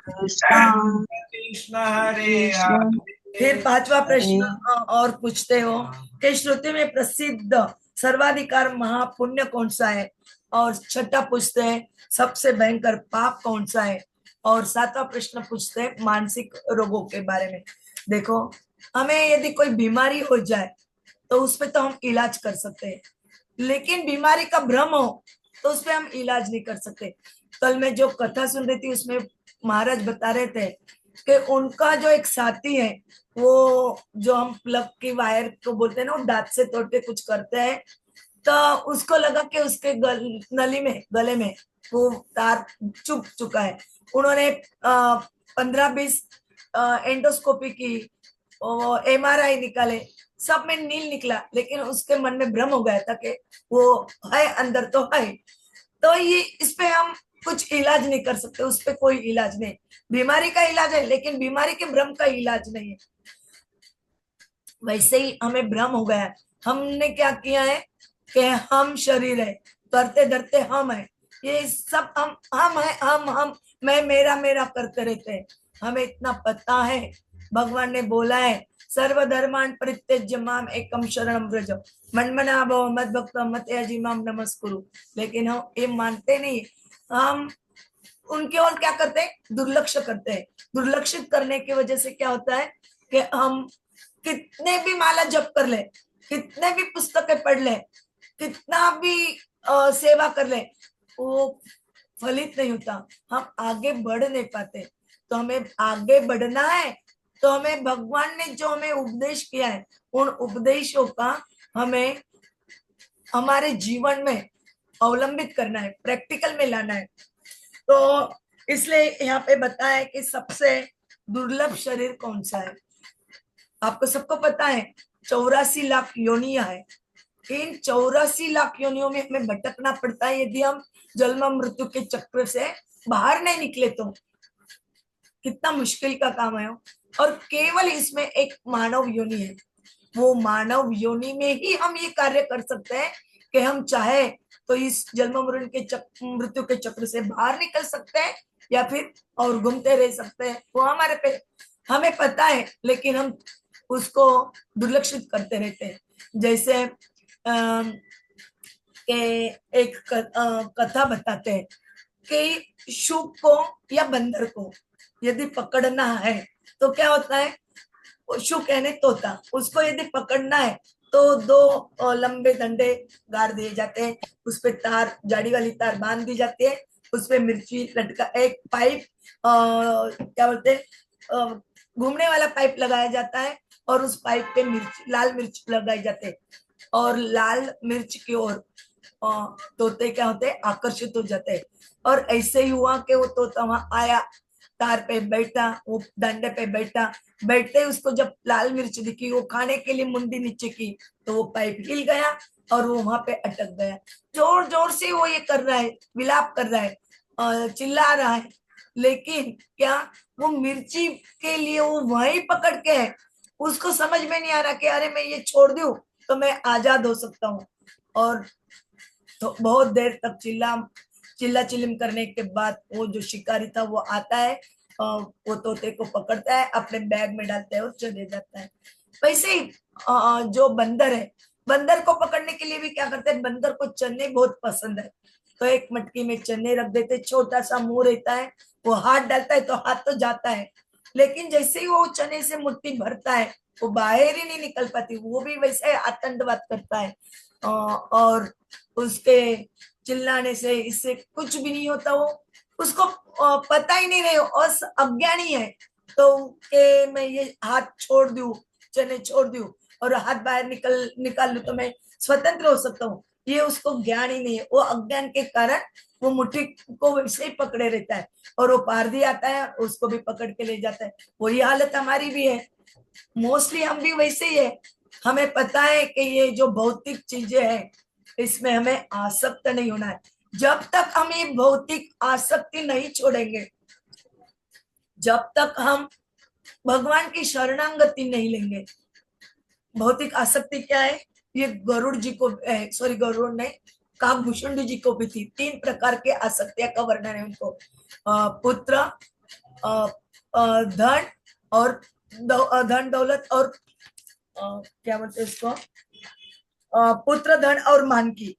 कृष्ण कृष्ण हरे कृष्ण हरे, फिर पांचवा हरे प्रश्न और पूछते हो कि श्रुति में प्रसिद्ध सर्वाधिकार महापुण्य कौन सा है, और छठा पूछते हैं सबसे भयंकर पाप कौन सा है, और सातवां प्रश्न पूछते हैं मानसिक रोगों के बारे में। देखो, हमें यदि कोई बीमारी हो जाए तो उस पे तो हम इलाज कर सकते हैं, लेकिन बीमारी का भ्रम हो तो उस पे हम इलाज नहीं कर सकते। कल मैं जो कथा सुन रही थी उसमें महाराज बता रहे थे कि उनका जो एक साथी है, वो जो हम प्लग की वायर को बोलते हैं ना, वो दांत से तोड़ के कुछ करते हैं, तो उसको लगा कि उसके नली में, गले में वो तार चुभ चुका है। उन्होंने 15-20 एंडोस्कोपी की, MRI निकाले, सब में नील निकला, लेकिन उसके मन में भ्रम हो गया था कि वो है, अंदर तो है। तो ये इस पे हम कुछ इलाज नहीं कर सकते, उस पे कोई इलाज नहीं। बीमारी का इलाज है लेकिन बीमारी के भ्रम का इलाज नहीं है। वैसे ही हमें भ्रम हो गया है। हमने क्या किया है कि हम शरीर है, करते धरते हम है, ये सब हम है, हम मैं मेरा मेरा करते रहते हैं। हमें इतना पता है, भगवान ने बोला है सर्वधर्मान् परित्यज्य माम एकम शरणम व्रज मन्मना भव मद भक्त मत याजी माम नमस्कुरु। लेकिन हम ये मानते नहीं, हम उनके और क्या करते हैं, दुर्लक्ष करते हैं। दुर्लक्षित करने की वजह से क्या होता है कि हम कितने भी माला जप कर ले, कितने भी पुस्तकें पढ़ ले, कितना भी सेवा कर ले, वो फलित नहीं होता, हम आगे बढ़ नहीं पाते। तो हमें आगे बढ़ना है तो हमें भगवान ने जो हमें उपदेश किया है, उन उपदेशों का हमें हमारे जीवन में अवलंबित करना है, प्रैक्टिकल में लाना है। तो इसलिए यहाँ पे बताया है कि सबसे दुर्लभ शरीर कौन सा है। आपको सबको पता है 84 लाख योनियां है। इन 84 लाख योनियों में हमें भटकना पड़ता है यदि हम जन्म मृत्यु के चक्र से बाहर नहीं निकले तो। कितना मुश्किल का काम है। और केवल इसमें एक मानव योनि है, वो मानव योनि में ही हम ये कार्य कर सकते हैं कि हम चाहे तो इस जन्म मृत्यु के चक्र से बाहर निकल सकते हैं, या फिर और घूमते रह सकते हैं। वो हमारे पे, हमें पता है लेकिन हम उसको दुर्लक्षित करते रहते हैं। जैसे के एक कथा बताते हैं कि शुक को या बंदर को यदि पकड़ना है तो क्या होता है, शुक यानी तोता, उसको यदि पकड़ना है तो दो लंबे डंडे गाड़ दिए जाते हैं, उस पे तार, जाड़ी वाली तार बांध दी जाती है, उस पे मिर्ची लटका, एक पाइप क्या बोलते हैं, घूमने वाला पाइप लगाया जाता है, और उस पाइप पे मिर्च, लाल मिर्च लगाई जाते हैं, और लाल मिर्च की ओर तोते क्या होते हैं, आकर्षित हो जाते हैं। और ऐसे ही हुआ कि वो तोता वहां आया, तार पे बैठा, वो डंडे पे बैठा, बैठते ही उसको जब लाल मिर्च दिखी, वो खाने के लिए मुंडी नीचे की, तो वो पाइप हिल गया और वो वहां पे अटक गया। जोर जोर से वो ये कर रहा है, विलाप कर रहा है, चिल्ला रहा है, लेकिन क्या, वो मिर्ची के लिए वो वहीं पकड़ के है। उसको समझ में नहीं आ रहा कि अरे मैं ये छोड़ दूं तो मैं आजाद हो सकता हूँ। और तो बहुत देर तक चिल्ला चिल्लिम करने के बाद वो जो शिकारी था वो आता है, वो तोते को पकड़ता है, अपने बैग में डालता है और चले जाता है। वैसे ही जो बंदर है, बंदर को पकड़ने के लिए भी क्या करते हैं, बंदर को चने बहुत पसंद है, तो एक मटकी में चने रख देते, छोटा सा मुंह रहता है, वो हाथ डालता है तो हाथ तो जाता है, लेकिन जैसे ही वो चने से मुट्ठी भरता है वो बाहर ही नहीं निकल पाती, वो भी वैसे आतंकवाद करता है। और उसके चिल्लाने से इससे कुछ भी नहीं होता। वो उसको पता ही नहीं रहे और अज्ञानी है तो के मैं ये हाथ छोड़ दूं, चने छोड़ दूं और हाथ बाहर निकाल लूं तो मैं स्वतंत्र हो सकता हूँ, ये उसको ज्ञान ही नहीं है। वो अज्ञान के कारण वो मुट्ठी को वैसे ही पकड़े रहता है और वो पारधी आता है उसको भी पकड़ के ले जाता है। वही हालत हमारी भी है, मोस्टली हम भी वैसे ही है। हमें पता है कि ये जो भौतिक चीजें हैं इसमें हमें आसक्त नहीं होना है। जब तक हम ये भौतिक आसक्ति नहीं छोड़ेंगे, जब तक हम भगवान की शरणागति नहीं लेंगे। भौतिक आसक्ति क्या है, ये गरुड़ जी को, सॉरी गरुड़ नहीं, काकभूषण जी को भी थी। 3 प्रकार के आसक्तियां का वर्णन है उनको, पुत्र, धन और धन दौलत और क्या बोलते हैं उसको, पुत्र धन और मान की।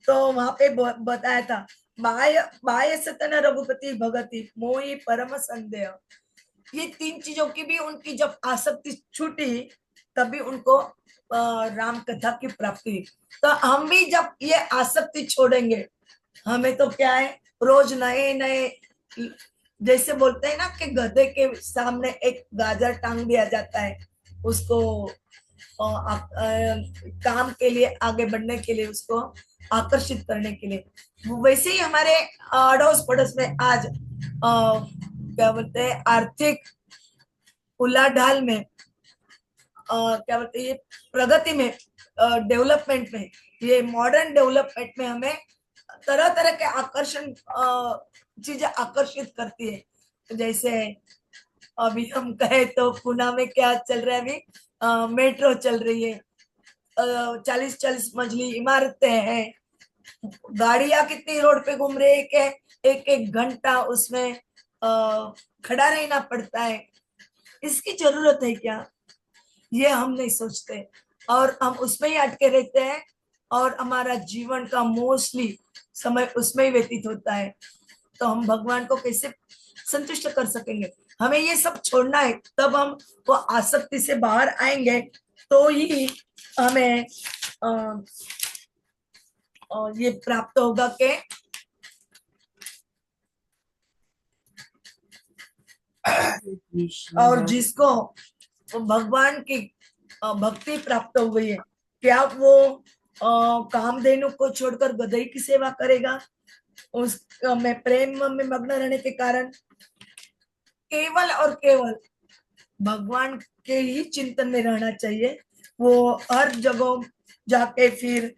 तो वहां पे बताया था, बाह्य बाह्य सतन रघुपति भगति मोहि परम संदेह। ये 3 चीजों की भी उनकी जब आसक्ति छूटी तभी उनको राम कथा की प्राप्ति। तो हम भी जब ये आसक्ति छोड़ेंगे, हमें तो क्या है, रोज नए नए, जैसे बोलते हैं ना कि गधे के सामने एक गाजर टांग दिया जाता है उसको काम के लिए, आगे बढ़ने के लिए, उसको आकर्षित करने के लिए। वैसे ही हमारे अड़ोस पड़ोस में आज क्या बोलते हैं, आर्थिक उलाढाल में, क्या बोलते हैं, ये प्रगति में, डेवलपमेंट में, ये मॉडर्न डेवलपमेंट में हमें तरह तरह के आकर्षण चीजें आकर्षित करती है। जैसे अभी हम कहे तो पुणे में क्या चल रहा है, अभी मेट्रो चल रही है, 40-40 मंजिली इमारतें हैं, गाड़ियां कितनी रोड पे घूम रही है कि एक एक घंटा उसमें खड़ा रहना पड़ता है। इसकी जरूरत है क्या, ये हम नहीं सोचते और हम उसमें ही अटके रहते हैं और हमारा जीवन का मोस्टली समय उसमें ही व्यतीत होता है। तो हम भगवान को कैसे संतुष्ट कर सकेंगे, हमें ये सब छोड़ना है, तब हम वो आसक्ति से बाहर आएंगे तो ही हमें ये प्राप्त होगा कि और जिसको भगवान की भक्ति प्राप्त हो गई है, क्या वो कामधेनु को छोड़कर गधे की सेवा करेगा? उस में प्रेम में मग्न रहने के कारण केवल और केवल भगवान के ही चिंतन में रहना चाहिए। वो हर जगह जाके फिर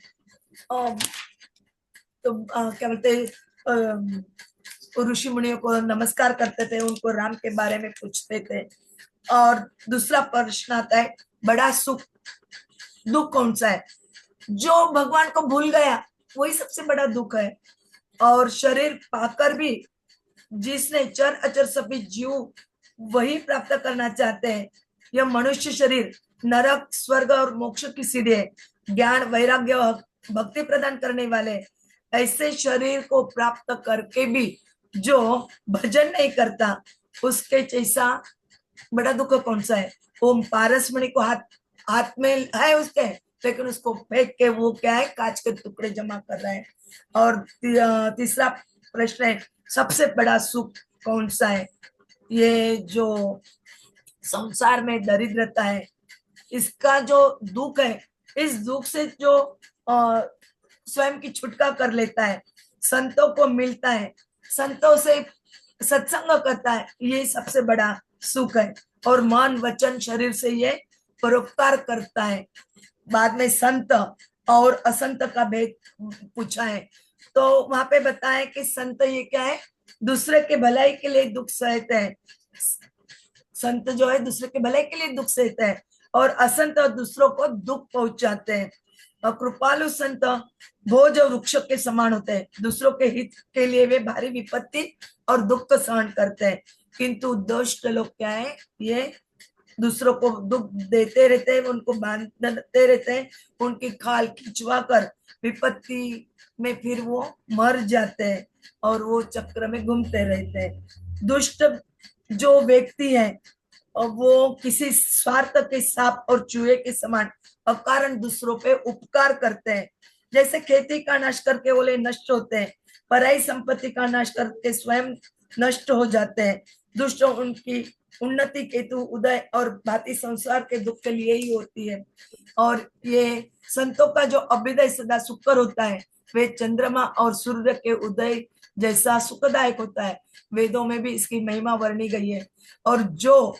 तो क्या बोलते, ऋषि मुनियों को नमस्कार करते थे, उनको राम के बारे में पूछते थे। और दूसरा प्रश्न आता है, बड़ा सुख दुख कौन सा है? जो भगवान को भूल गया वही सबसे बड़ा दुख है। और शरीर पाकर भी जिसने चर अचर सभी जीव वही प्राप्त करना चाहते हैं। यह मनुष्य शरीर नरक स्वर्ग और मोक्ष की सीढ़ी है। ज्ञान वैराग्य भक्ति प्रदान करने वाले ऐसे शरीर को प्राप्त करके भी जो भजन नहीं करता, उसके जैसा बड़ा दुख कौन सा है? ओम पारसमणि को हाथ में है उसके, लेकिन उसको फेंक के वो क्या है, कांच के टुकड़े जमा कर रहा है। और तीसरा प्रश्न है, सबसे बड़ा सुख कौन सा है? ये जो संसार में दरिद्रता है, इसका जो दुख है, इस दुख से जो स्वयं की छुटका कर लेता है, संतों को मिलता है, संतों से सत्संग करता है, ये सबसे बड़ा सुख है। और मन वचन शरीर से ये परोपकार करता है। बाद में संत और असंत का भेद पूछा है, तो वहां पे बताया कि संत ये क्या है, दूसरे के भलाई के लिए दुख सहते हैं। संत जो है दूसरे के भलाई के लिए दुख सहते हैं और असंत दूसरों को दुख पहुंचाते हैं। और कृपालु संत भोज वृक्ष के समान होते हैं, दूसरों के हित के लिए वे भारी विपत्ति और दुख सहन करते हैं। किंतु दुष्ट लोग क्या है, ये दूसरों को दुख देते रहते हैं, उनको बांधते रहते हैं, उनकी खाल खिंचवा कर विपत्ति में फिर वो मर जाते हैं और वो चक्र में घूमते रहते हैं। दुष्ट जो व्यक्ति है और वो किसी स्वार्थ के सांप और चूहे के समान अकारण दूसरों पे उपकार करते हैं। जैसे खेती का नाश करके ओले नष्ट होते हैं, पराई संपत्ति का नाश करके स्वयं नष्ट हो जाते हैं। दुष्ट उनकी उन्नति केतु उदय और भांति संसार के दुख के लिए ही होती है। और ये संतों का जो अभ्युदय सदा सुकर होता है, वे चंद्रमा और सूर्य के उदय जैसा सुखदायक होता है। वेदों में भी इसकी महिमा वर्णी गई है। और जो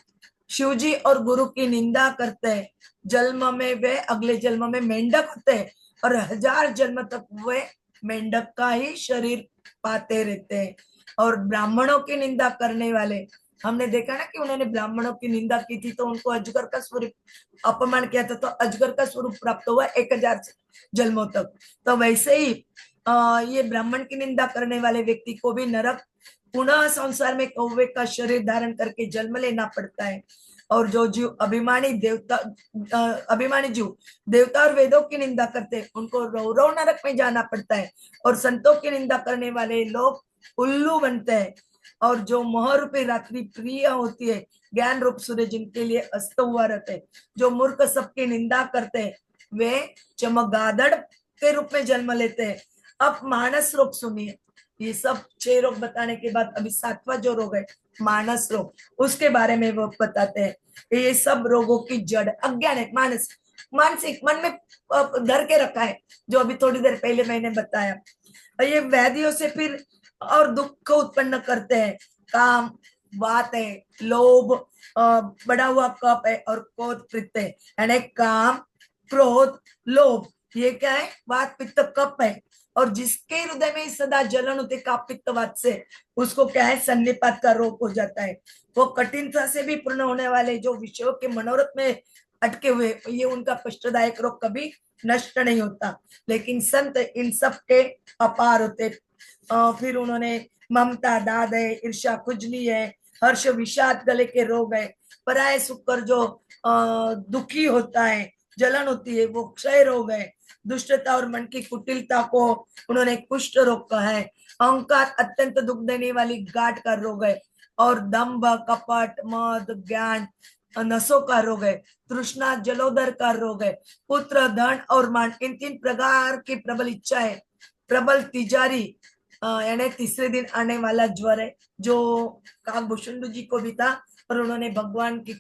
शिवजी और गुरु की निंदा करते हैं, जन्म में वे अगले जन्म में मेंढक होते हैं और 1000 जन्म तक वे मेंढक का ही शरीर पाते रहते हैं। और ब्राह्मणों की निंदा करने वाले, हमने देखा ना कि उन्होंने ब्राह्मणों की निंदा की थी तो उनको अजगर का स्वरूप अपमान किया था, तो अजगर का स्वरूप प्राप्त हुआ 1000 जन्मों तक। तो वैसे ही ये ब्राह्मण की निंदा करने वाले व्यक्ति को भी नरक पुनः संसार में कौवे का शरीर धारण करके जन्म लेना पड़ता है। और जो जीव अभिमानी जीव देवता और वेदों की निंदा करते हैं, उनको रौरव नरक में जाना पड़ता है। और संतों की निंदा करने वाले लोग उल्लू बनते हैं। और जो मोह रूपी रात्रि प्रिय होती है, ज्ञान रूप सूर्य जिनके लिए अस्त हुआ रहते हैं, जो मूर्ख सबकी निंदा करते हैं, वे चमगादड़ के रूप में जन्म लेते हैं। अब मानस रोग सुनिए। ये सब 6 रोग बताने के बाद अभी 7वां जो रोग है मानस रोग, उसके बारे में वो बताते हैं। ये सब रोगों की जड़ अज्ञान है, मानस मानसिक मन में धर के रखा है, जो अभी थोड़ी देर पहले मैंने बताया। ये व्याधियों से फिर और दुख को उत्पन्न करते हैं। काम बात है, लोभ बढ़ा हुआ कप है और क्रोध पित्त है, यानी काम क्रोध लोभ, ये क्या है? वात पित्त कप है। और जिसके हृदय में सदा जलन होती है पित्तवात से, उसको क्या है? सन्निपात का रोग हो जाता है। वो कठिनता से भी पूर्ण होने वाले जो विषयों के मनोरथ में अटके हुए, ये उनका कष्टदायक रोग कभी नष्ट नहीं होता। लेकिन संत इन सब के अपार होते। फिर उन्होंने ममता दाद है, ईर्ष्या खुजली है, हर्ष विषाद गले के रोग है, पराय सुख कर जो दुखी होता है, जलन होती है, वो क्षय रोग है। दुष्टता और मन की कुटिलता को उन्होंने कुष्ठ रोग कहा है। अहंकार अत्यंत दुख देने वाली गांठ का रोग है। और दंभ कपट मद ज्ञान नसों का रोग है। तृष्णा जलोदर का रोग है। पुत्र धन और मान, इन 3 प्रकार की प्रबल इच्छा है। प्रबल तिजारी यानी तीसरे दिन आने वाला ज्वर है, जो काकभूषण जी को भी था, और उन्होंने भगवान की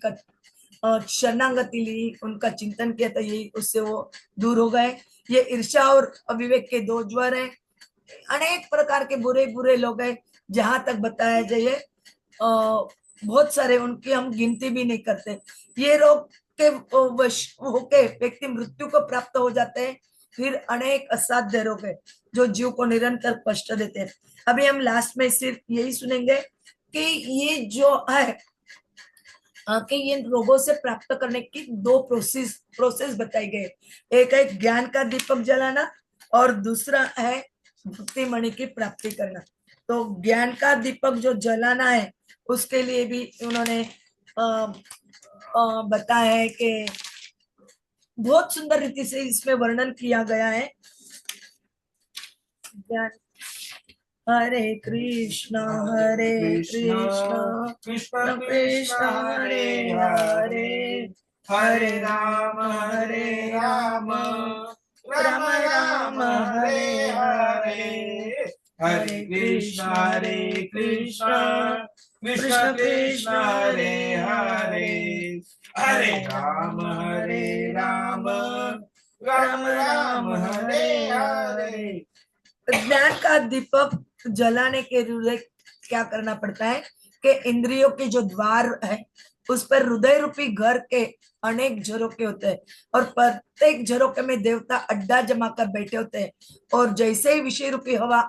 शरणागति ली, उनका चिंतन किया था, यही उससे वो दूर हो गए। ये ईर्ष्या और अविवेक के 2 ज्वर है। अनेक प्रकार के बुरे बुरे लोग हैं, जहां तक बताया जाए बहुत सारे, उनकी हम गिनती भी नहीं करते। ये रोग के वश होके व्यक्ति मृत्यु को प्राप्त हो जाते हैं। फिर अनेक असाध्य रोग है जो जीव को निरंतर कष्ट देते हैं। अभी हम लास्ट में सिर्फ यही सुनेंगे कि ये जो है कि ये रोगों से प्राप्त करने की 2 प्रोसेस बताई गई। एक है ज्ञान का दीपक जलाना और दूसरा है भक्ति मणि की प्राप्ति करना। तो ज्ञान का दीपक जो जलाना है, उसके लिए भी उन्होंने बताया है कि बहुत सुंदर रीति से इसमें वर्णन किया गया है। ज्ञान हरे कृष्णा कृष्ण कृष्ण हरे हरे, हरे राम राम राम हरे हरे, हरे कृष्ण कृष्ण कृष्ण हरे हरे, हरे राम राम राम हरे हरे। ज्ञान का दीपक जलाने के लिए क्या करना पड़ता है कि इंद्रियों के जो द्वार है, उस पर हृदय रूपी घर के अनेक झरोके होते हैं, और प्रत्येक झरोके में देवता अड्डा जमा कर बैठे होते हैं। और जैसे ही विषय रूपी हवा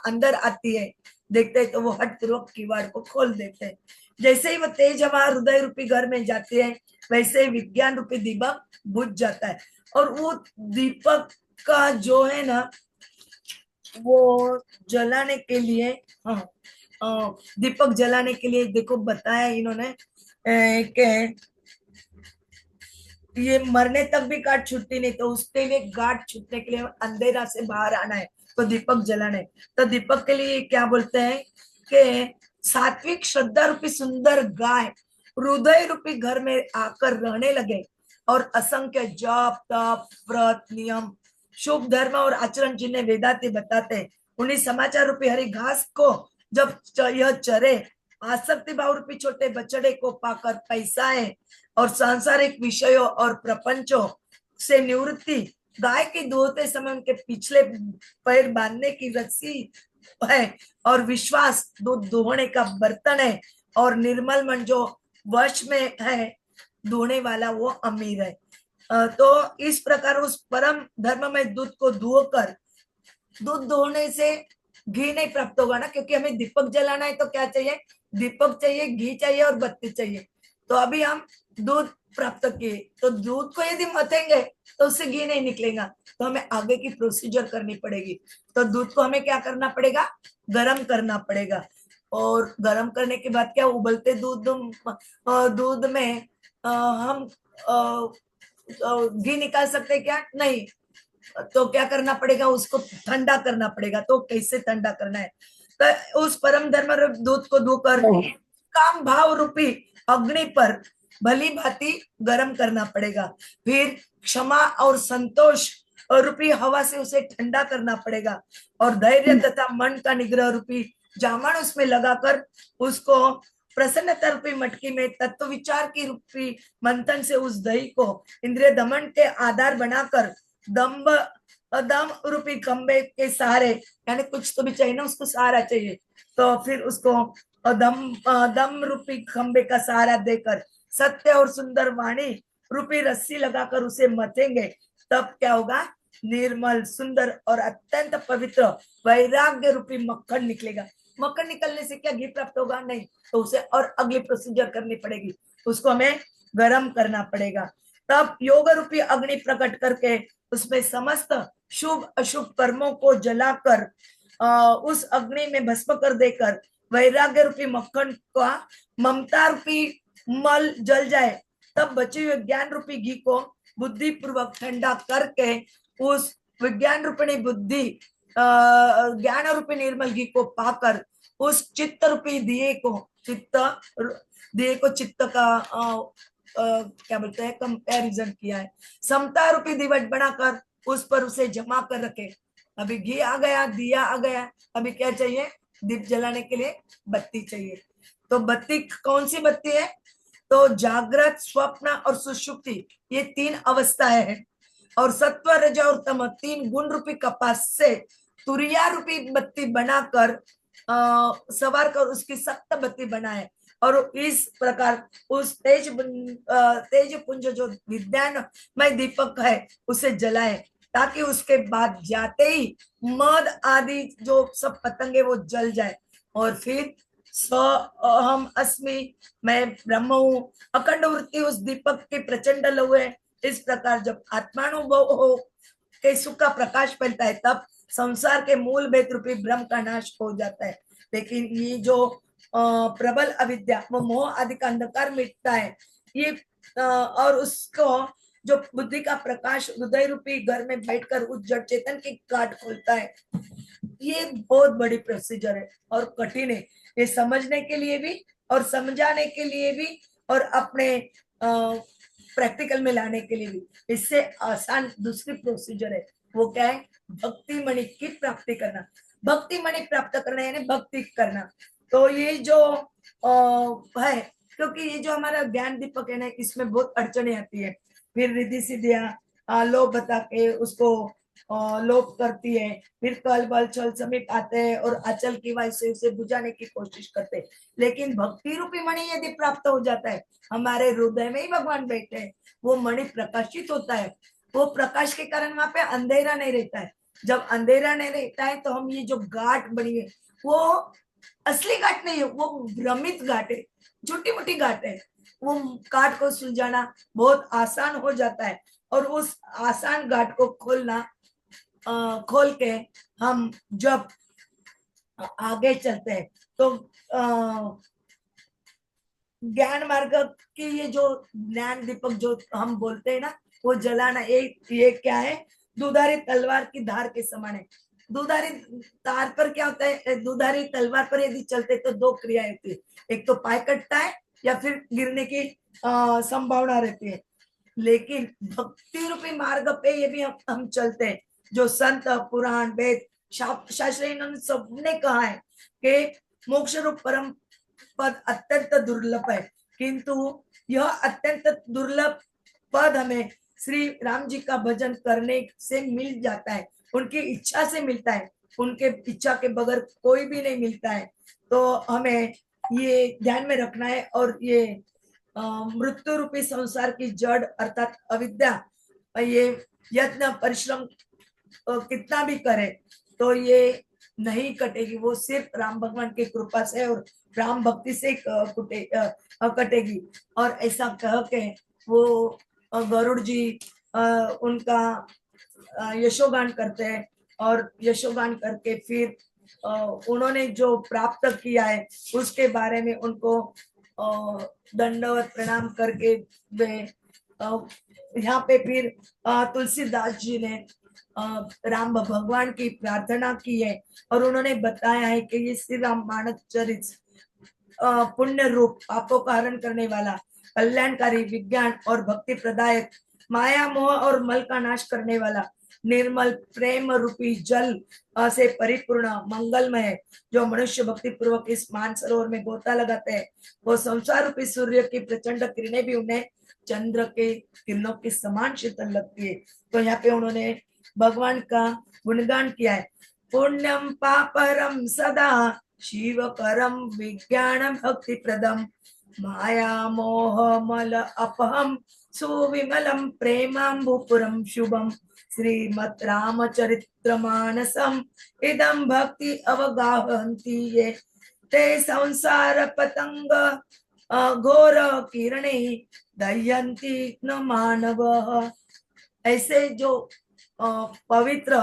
अंदर आती है, देखते हैं तो वो हट पूर्वक किवाड़ को खोल देते हैं। जैसे ही वो तेज हवा हृदय रूपी घर में जाती है, वैसे ही विज्ञान रूपी दीपक बुझ जाता है। और वो दीपक का जो है ना, वो जलाने के लिए, दीपक जलाने के लिए देखो बताया इन्होंने कि ये मरने तक भी गांठ छूटती नहीं, तो उसके लिए गांठ छूटने के लिए अंधेरा से बाहर आना है, तो दीपक जलाना है। तो दीपक के लिए क्या बोलते हैं कि सात्विक श्रद्धा रूपी सुंदर गाय हृदय रूपी घर में आकर रहने लगे, और असंख्य जप तप व्रत नियम शुभ धर्म और आचरण जिन्हें वेदांती बताते हैं, उन्हीं समाचार रूपी हरी घास को जब यह चरे, आसक्ति भाव रूपी छोटे बछड़े को पाकर पैसाएं और सांसारिक विषयों और प्रपंचों से निवृत्ति, गाय की दुहते समय उनके पिछले पैर बांधने की रस्सी है, और विश्वास दूध दुहने का बर्तन है, और निर्मल मन जो वश में है दुहने वाला वो अमीर है। तो इस प्रकार उस परम धर्म में दूध को दुहकर, दूध दुहने से घी नहीं प्राप्त होगा ना, क्योंकि हमें दीपक जलाना है तो क्या चाहिए, दीपक चाहिए, घी चाहिए और बत्ती चाहिए। तो अभी हम दूध प्राप्त किए, तो दूध को यदि मथेंगे तो उससे घी नहीं निकलेगा, तो हमें आगे की प्रोसीजर करनी पड़ेगी। तो दूध को हमें क्या करना पड़ेगा, गर्म करना पड़ेगा, और गर्म करने के बाद क्या, उबलते दूध में हम घी निकाल सकते हैं क्या, नहीं, तो क्या करना पड़ेगा, उसको ठंडा करना पड़ेगा। तो कैसे ठंडा करना है, तो उस परम धर्म दूध को धोकर काम भाव रूपी अग्नि पर भली भांति गर्म करना पड़ेगा। फिर क्षमा और संतोष रूपी हवा से उसे ठंडा करना पड़ेगा, और धैर्य तथा मन का निग्रह रूपी जामन उसमें लगाकर उसको प्रसन्नता रूपी मटकी में तत्व विचार की रूपी मंथन से उस दही को इंद्रिय दमन के आधार बनाकर दम रूपी खंबे के सहारे, यानी कुछ तो भी चाहिए ना, उसको सहारा चाहिए, तो फिर उसको दम रूपी खंबे का सहारा देकर सत्य और सुंदर वाणी रूपी रस्सी लगाकर उसे मथेंगे, तब क्या होगा, निर्मल सुंदर और अत्यंत पवित्र वैराग्य रूपी मक्खन निकलेगा। मक्खन निकलने से क्या घी प्राप्त होगा, नहीं, तो उसे और अगली प्रोसीजर करनी पड़ेगी, उसको हमें गर्म करना पड़ेगा। तब योग रूपी अग्नि प्रकट करके उसमें समस्त शुभ अशुभ कर्मों को जलाकर उस अग्नि में भस्म कर देकर वैराग्य रूपी मक्खन का ममता रूपी मल जल जाए, तब बचे हुए ज्ञान रूपी घी को बुद्धि पूर्वक ठंडा करके उस विज्ञान रूपिणी बुद्धि ज्ञान रूपी निर्मल घी को पाकर उस चित्त रूपी दिए को चित्त का क्या बोलते हैं, कंपैरिजन किया है, समता रूपी दिवट बनाकर उस पर उसे जमा कर रखे। अभी घी आ गया, दिया आ गया, अभी क्या चाहिए, दीप जलाने के लिए बत्ती चाहिए। तो बत्ती कौन सी बत्ती है, तो जागृत, स्वप्न और सुषुप्ति, ये तीन अवस्थाएं हैं, और सत्व रज और तम तीन गुण रूपी कपास से तुरिया रूपी बत्ती बनाकर सवार कर उसकी सप्त बत्ती बनाए, और इस प्रकार उस तेज पुंज जो विज्ञानमय दीपक है उसे जलाए, ताकि उसके बाद जाते ही मद आदि जो सब पतंगे वो जल जाए, और फिर स अहम अस्मि, मैं ब्रह्म हूं, अखंड वृत्ति उस दीपक के प्रचंड लहू है। इस प्रकार जब आत्मानुभव हो के सुख का प्रकाश फैलता है, तब संसार के मूल भेद रूपी ब्रह्म का नाश हो जाता है। लेकिन ये जो प्रबल अविद्या वो मोह आदि का अंधकार मिटता है, ये और उसको जो बुद्धि का प्रकाश हृदय रूपी घर में बैठकर उस जड़ चेतन की गांठ खोलता है, ये बहुत बड़ी प्रोसीजर है और कठिन है, ये समझने के लिए भी और समझाने के लिए भी और अपने प्रैक्टिकल में लाने के लिए भी। इससे आसान दूसरी प्रोसीजर है, वो क्या है, भक्ति मणि की प्राप्ति करना। भक्ति मणि प्राप्त करना यानी भक्ति करना। तो ये जो है, क्योंकि ये जो हमारा ज्ञान दीपक है ना, इसमें बहुत अड़चने आती है, फिर रिद्धि सिद्धियां लोभ बता के उसको लोभ करती है, फिर कल बल छल समीप आते हैं और अचल की वायु से उसे बुझाने की कोशिश करते हैं। लेकिन भक्ति रूपी मणि यदि प्राप्त हो जाता है, हमारे हृदय में ही भगवान बैठे हैं, वो मणि प्रकाशित होता है, वो प्रकाश के कारण वहां पे अंधेरा नहीं रहता है। जब अंधेरा नहीं रहता है तो हम ये जो गांठ बनी है वो असली गांठ नहीं है, वो भ्रमित गांठ है, छोटी मोटी गांठ है। वो गांठ को सुलझाना बहुत आसान हो जाता है, और उस आसान गांठ को खोल के हम जब आगे चलते हैं तो ज्ञान मार्ग की ये जो ज्ञान दीपक जो हम बोलते हैं ना, वो जलाना, ये क्या है, दुधारी तलवार की धार के समान है। दुधारी तार पर क्या होता है, दुधारी तलवार पर यदि चलते तो दो क्रियाएं होती है, एक तो पाय कटता है या फिर गिरने की संभावना रहती है। लेकिन भक्ति रूपी मार्ग पे ये भी हम चलते हैं जो संत पुराण वेद शास्त्र इन्होंने सबने कहा है कि मोक्ष रूप परम पद अत्यंत दुर्लभ है, किंतु यह अत्यंत दुर्लभ पद हमें श्री राम जी का भजन करने से मिल जाता है, उनकी इच्छा से मिलता है, उनके इच्छा के बगैर कोई भी नहीं मिलता है। तो हमें ये ध्यान में रखना है। और ये मृत्यु रूपी संसार की जड़ अर्थात अविद्या, ये यत्न परिश्रम कितना भी करे तो ये नहीं कटेगी, वो सिर्फ राम भगवान की कृपा से और राम भक्ति से कटेगी। और ऐसा कह के वो गरुड़ जी उनका यशोगान करते हैं, और यशोगान करके फिर उन्होंने जो प्राप्त किया है उसके बारे में उनको दंडवत प्रणाम करके वे यहाँ पे फिर तुलसीदास जी ने राम भगवान की प्रार्थना की है, और उन्होंने बताया है कि ये श्री रामायण चरित पुण्य रूप पापों का हरण करने वाला, कल्याणकारी, विज्ञान और भक्ति प्रदायक, माया मोह और मल का नाश करने वाला, निर्मल प्रेम रूपी जल से परिपूर्ण मंगलमय, जो मनुष्य भक्ति पूर्वक इस मानसरोवर में गोता लगाते हैं, वो संसार रूपी सूर्य की प्रचंड किरणें भी उन्हें चंद्र के किरणों के समान शीतल लगती है। तो यहाँ पे उन्होंने भगवान का गुणगान किया है। पुण्यम पापरम सदा शिव करम विज्ञान भक्ति प्रदम, माया मोह मल अपहम सुविमलम प्रेमाम्बुपुरम शुभम, श्रीमत् रामचरित्र मानसम इदम भक्ति अवगाहन्ति ये, ते संसार पतंग घोर किरणे दह्यन्ति न मानव। ऐसे जो पवित्र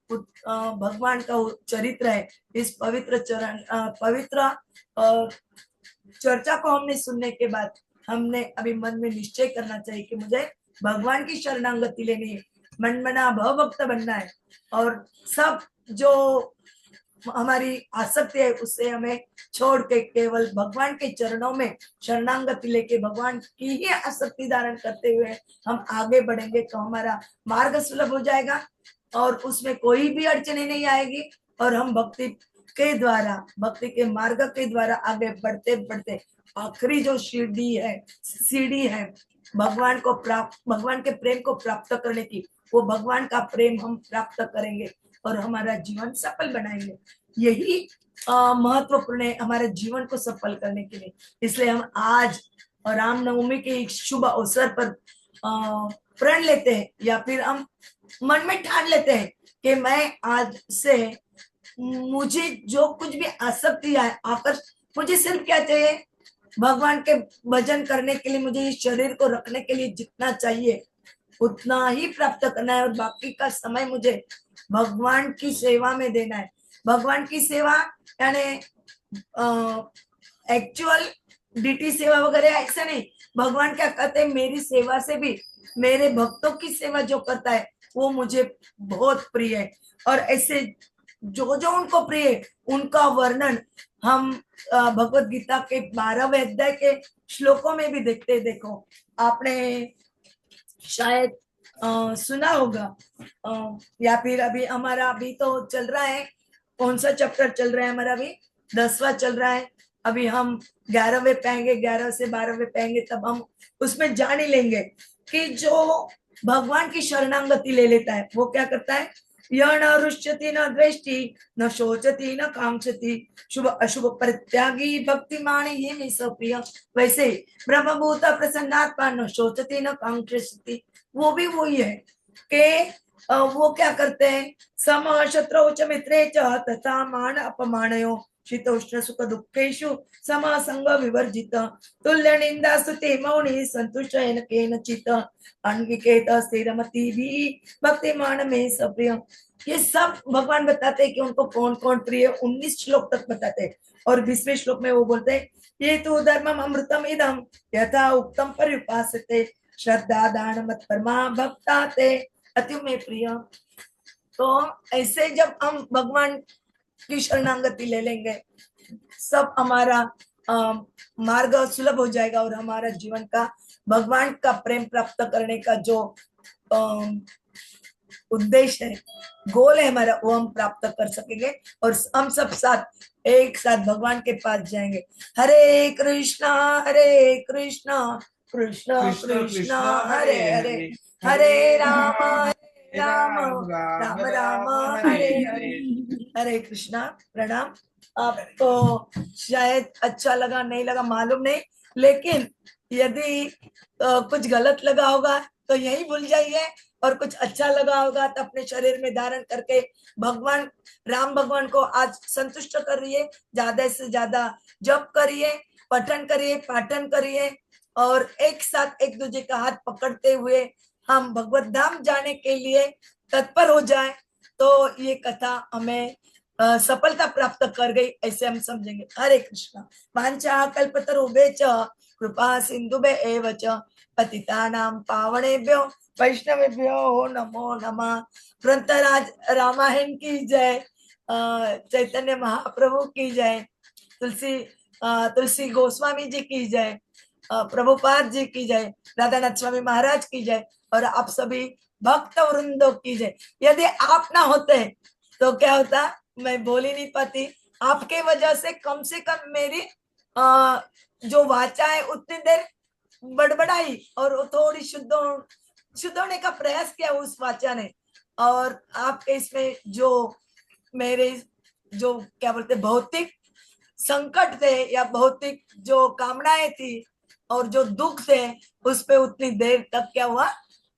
भगवान का चरित्र है, इस पवित्र पवित्र चर्चा को हमने सुनने के बाद हमने अभी मन में निश्चय करना चाहिए कि मुझे भगवान की शरणागति लेनी है, मनमना भवभक्त बनना है, और सब जो हमारी आसक्ति है उससे हमें छोड़ के केवल भगवान के चरणों में शरणागति लेके भगवान की ही आसक्ति धारण करते हुए हम आगे बढ़ेंगे तो हमारा मार्ग सुलभ हो जाएगा और उसमें कोई भी अड़चने नहीं आएगी, और हम भक्ति के द्वारा, भक्ति के मार्ग के द्वारा आगे बढ़ते बढ़ते आखिरी जो सीढ़ी है भगवान को प्राप्त, भगवान के प्रेम को प्राप्त करने की, वो भगवान का प्रेम हम प्राप्त करेंगे और हमारा जीवन सफल बनाएंगे। यही महत्वपूर्ण है हमारे जीवन को सफल करने के लिए। इसलिए हम आज रामनवमी के एक शुभ अवसर पर प्रण लेते हैं, या फिर हम मन में ठान लेते हैं कि मैं आज से, मुझे जो कुछ भी आसक्ति है आकर, मुझे सिर्फ क्या चाहिए, भगवान के भजन करने के लिए मुझे इस शरीर को रखने के लिए जितना चाहिए उतना ही प्राप्त करना है, और बाकी का समय मुझे भगवान की सेवा में देना है। भगवान की सेवा यानी एक्चुअल डीटी सेवा वगैरह ऐसा नहीं, भगवान क्या कहते हैं, मेरी सेवा से भी मेरे भक्तों की सेवा जो करता है वो मुझे बहुत प्रिय है। और ऐसे जो जो उनको प्रिय है उनका वर्णन हम भगवत गीता के 12वें अध्याय के श्लोकों में भी देखते। देखो आपने शायद सुना होगा, या फिर अभी हमारा अभी तो चल रहा है, कौन सा चैप्टर चल रहा है हमारा, अभी 10वां चल रहा है, अभी हम 11वें पाएंगे, 11 से 12वें पाएंगे, तब हम उसमें जान ही लेंगे कि जो भगवान की शरणागति ले लेता है वो क्या करता है, यह न रुष्यति न द्वेष्टि न शोचति न कांक्षति, शुभ अशुभ परित्यागी भक्तिमान ये में सप्रिय, वैसे ब्रह्मभूत प्रसन्नात्मा न शोचति न कांक्षति, वो भी वही है कि वो क्या करते हैं, सम शत्रौ च मित्रे च तथा मान अपमानयो शीतोष्ण सुख दुखेषु समासंग विवर्जित, तुल्य निंदा स्तुति मौनी संतुष्ट केनचित्, अनविकेत स्थिरमति भी भक्तिमान में सप्रिय। ये सब भगवान बताते हैं कि उनको कौन कौन प्रिय, 19 श्लोक तक बताते हैं, और 20वें श्लोक में वो बोलते हैं, ये तो धर्मम अमृतम इदम यथा उक्तम पर्युपासते, श्रद्धा दान मत परमा भक्ता ते अति में प्रिय। तो ऐसे जब हम भगवान की शरणागति ले लेंगे सब हमारा मार्ग सुलभ हो जाएगा, और हमारा जीवन का भगवान का प्रेम प्राप्त करने का जो उद्देश्य है, गोल है हमारा, वो हम प्राप्त कर सकेंगे और हम सब साथ एक साथ भगवान के पास जाएंगे। हरे कृष्णा कृष्ण कृष्ण कृष्ण कृष्ण हरे हरे हरे, हरे, हरे राम हरे राम राम राम राम राम राम हरे हरे हरे। हरे। हरे कृष्णा। प्रणाम। आपको शायद अच्छा लगा नहीं लगा मालूम नहीं, लेकिन यदि कुछ गलत लगा होगा तो यही भूल जाइए, और कुछ अच्छा लगा होगा तो अपने शरीर में धारण करके भगवान राम भगवान को आज संतुष्ट करिए। ज्यादा से ज्यादा जप करिए, पठन करिए, पाठन करिए, और एक साथ एक दूसरे का हाथ पकड़ते हुए हम भगवत धाम जाने के लिए तत्पर हो जाए, तो ये कथा हमें सफलता प्राप्त कर गई ऐसे हम समझेंगे। हरे कृष्णा। वाञ्छा कल्पतरुभ्यश्च कृपा सिन्धुभ्य एव च पतितानां पावनेभ्यो वैष्णवेभ्यो नमो नमः। ग्रंथराज रामायण की जय, चैतन्य महाप्रभु की जय, तुलसी गोस्वामी जी की जय, प्रभुपाद जी की जय, राधानाथ स्वामी महाराज की जय, और आप सभी भक्त वृंदों की जय। यदि आप ना होते तो क्या होता, मैं बोल ही नहीं पाती। आपके वजह से कम मेरी जो वाचा है उतनी देर बड़बड़ाई, और वो थोड़ी शुद्ध होने का प्रयास किया उस वाचा ने। और आपके इसमें जो मेरे जो क्या बोलते भौतिक संकट थे या भौतिक जो कामनाएं थी और जो दुख थे, उस पे उतनी देर तक क्या हुआ,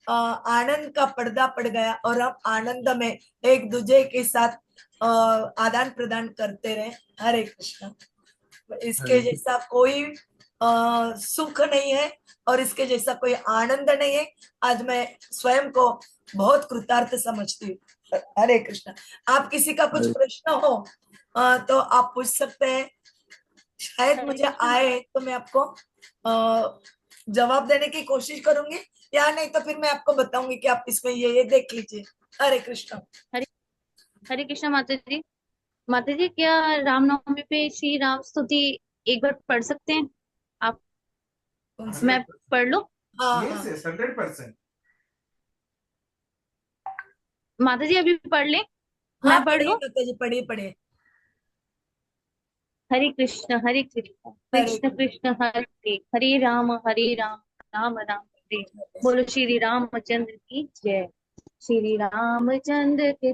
आनंद का पर्दा पड़ गया, और हम आनंद में एक दूसरे के साथ आदान प्रदान करते रहे। हरे कृष्ण। इसके जैसा कोई सुख नहीं है और इसके जैसा कोई आनंद नहीं है। आज मैं स्वयं को बहुत कृतार्थ समझती हूँ। हरे कृष्ण। आप किसी का कुछ प्रश्न हो तो आप पूछ सकते हैं, शायद हरे मुझे कृष्ण आए तो मैं आपको जवाब देने की कोशिश करूंगी, या नहीं तो फिर मैं आपको बताऊंगी कि आप इसमें ये देख लीजिए। हरे कृष्ण। हरे हरे कृष्ण माता जी। माता जी, क्या रामनवमी पे श्री राम स्तुति एक बार पढ़ सकते हैं आप? कौन सी? मैं पढ़ लूं? हाँ यस हाँ यस 100%। माता जी अभी पढ़ लें? हाँ, मैं पढ़ पढ़िए लूं? माता जी, पढ़िए पढ़िए। हरे कृष्ण हरे कृष्ण कृष्ण हरे हरे राम राम राम हरे। बोलो श्री रामचंद्र की जय। श्री रामचंद्र के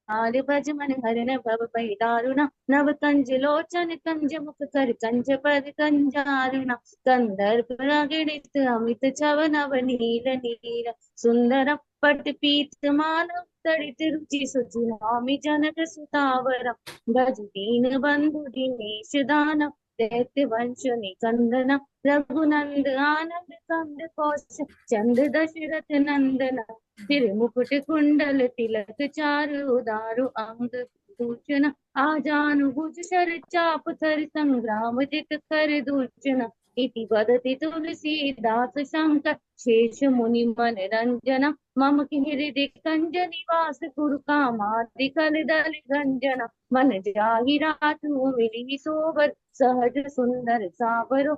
आल भज मन हरन भव भय दारुणा। नव कंज लोचन कंज मुख कर कंज पद कंजारुणा। कंदर्प गणित अमित छव नव नील नीर सुंदर पट पीत मानव तड़ित रुचि सुचि नामि जनक सुतावर। भज दीन बंधु दिनेश दानव दैत्य वंश निकंदन। रघुनंद आनंद कंद कौश चंद दशरथ नंदन। फिर मुकुट कुंडल तिलक चारु दारु अंग भूषण। आजानुभुज शर चाप धर संग्राम जित कर दूषण। इति वदति तुलसीदास शंकर शेष मुनि मन रंजन। मम हृदय कंज निवास गुरु कामादि कल दल गंजन। मन जाहि रातु मिली सोबर सहज सुंदर सावरो।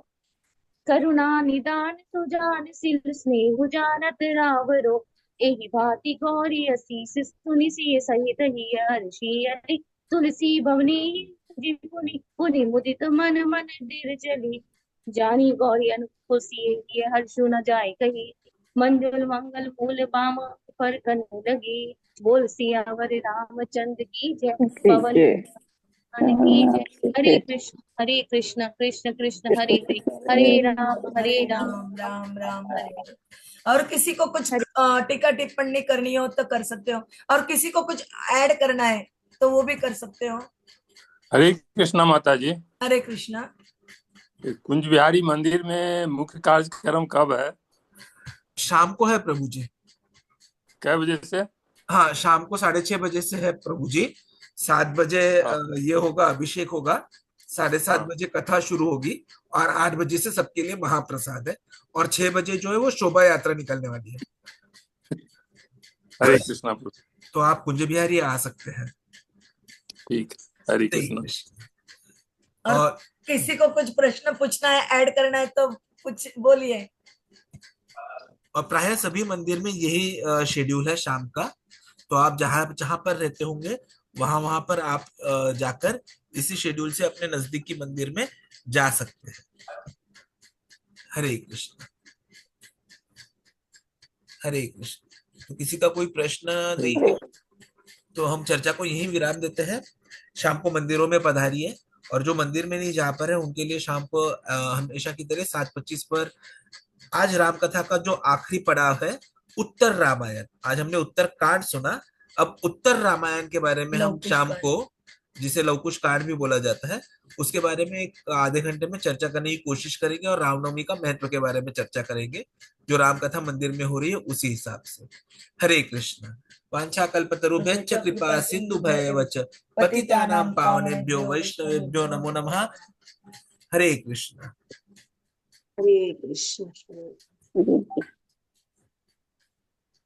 करुणा निदान सुजान सिल स्नेह जानत रावरो। एहि भांति गौरी असीस सुनि सिय सहित हिय हर्षि अति। तुलसी भवनी पुनि पुनि मुदित मन मन दिर चली। जानी गौरी अनुपुसिए हर्षु न जाय कही। मंजुल मंगल मूल बाम पर कन लगी। बोल सियावर रामचंद्र की जय। पवन कीजिए हनुमान की जय। हरे कृष्ण कृष्ण कृष्ण हरे हरे, हरे हरे राम राम राम राम हरे हरे। और किसी को कुछ हरे। टीका टिप्पणी करनी हो तो कर सकते हो, और किसी को कुछ ऐड करना है तो वो भी कर सकते हो। हरे कृष्णा माता जी। हरे कृष्णा। कुंज बिहारी मंदिर में मुख्य कार्यक्रम कब है? शाम को है प्रभु जी। कै बजे से? हाँ, शाम को 6:30 बजे से है प्रभु जी। 7 बजे हाँ ये होगा, अभिषेक होगा। 7:30 बजे कथा शुरू होगी और 8 बजे से सबके लिए महाप्रसाद है। और 6 बजे जो है वो शोभा यात्रा निकलने वाली है। हरे कृष्णा प्रभु। तो आप कुंज बिहारी आ सकते हैं। ठीक है, हरे जय कृष्णा। कृष्ण। और और किसी को कुछ प्रश्न पूछना है, ऐड करना है तो कुछ बोलिए। और प्रायः सभी मंदिर में यही शेड्यूल है शाम का। तो आप जहां जहां पर रहते होंगे वहां वहां पर आप जाकर इसी शेड्यूल से अपने नजदीकी मंदिर में जा सकते हैं। हरे कृष्ण। हरे कृष्ण। तो किसी का कोई प्रश्न नहीं है तो हम चर्चा को यहीं विराम देते हैं। शाम को मंदिरों में पधारिए, और जो मंदिर में नहीं जा पा रहे उनके लिए शाम को हमेशा की तरह 7:25 पर आज राम कथा का जो आखिरी पड़ाव है उत्तर रामायण, आज हमने उत्तर कांड सुना, अब उत्तर रामायण के बारे में हम लवकुश शाम कांड। को, जिसे लवकुश कांड भी बोला जाता है, उसके बारे में एक आधे घंटे में चर्चा करने की कोशिश करेंगे और रामनवमी का महत्व के बारे में चर्चा करेंगे, जो राम कथा मंदिर में हो रही है उसी हिसाब से। हरे कृष्ण। वाञ्छाकल्पतरुभ्यश्च कृपा सिन्धुभ्यैव च पतितानां पावनेभ्यो वैष्णवेभ्यो नमो नमः। हरे कृष्ण। हरे कृष्ण।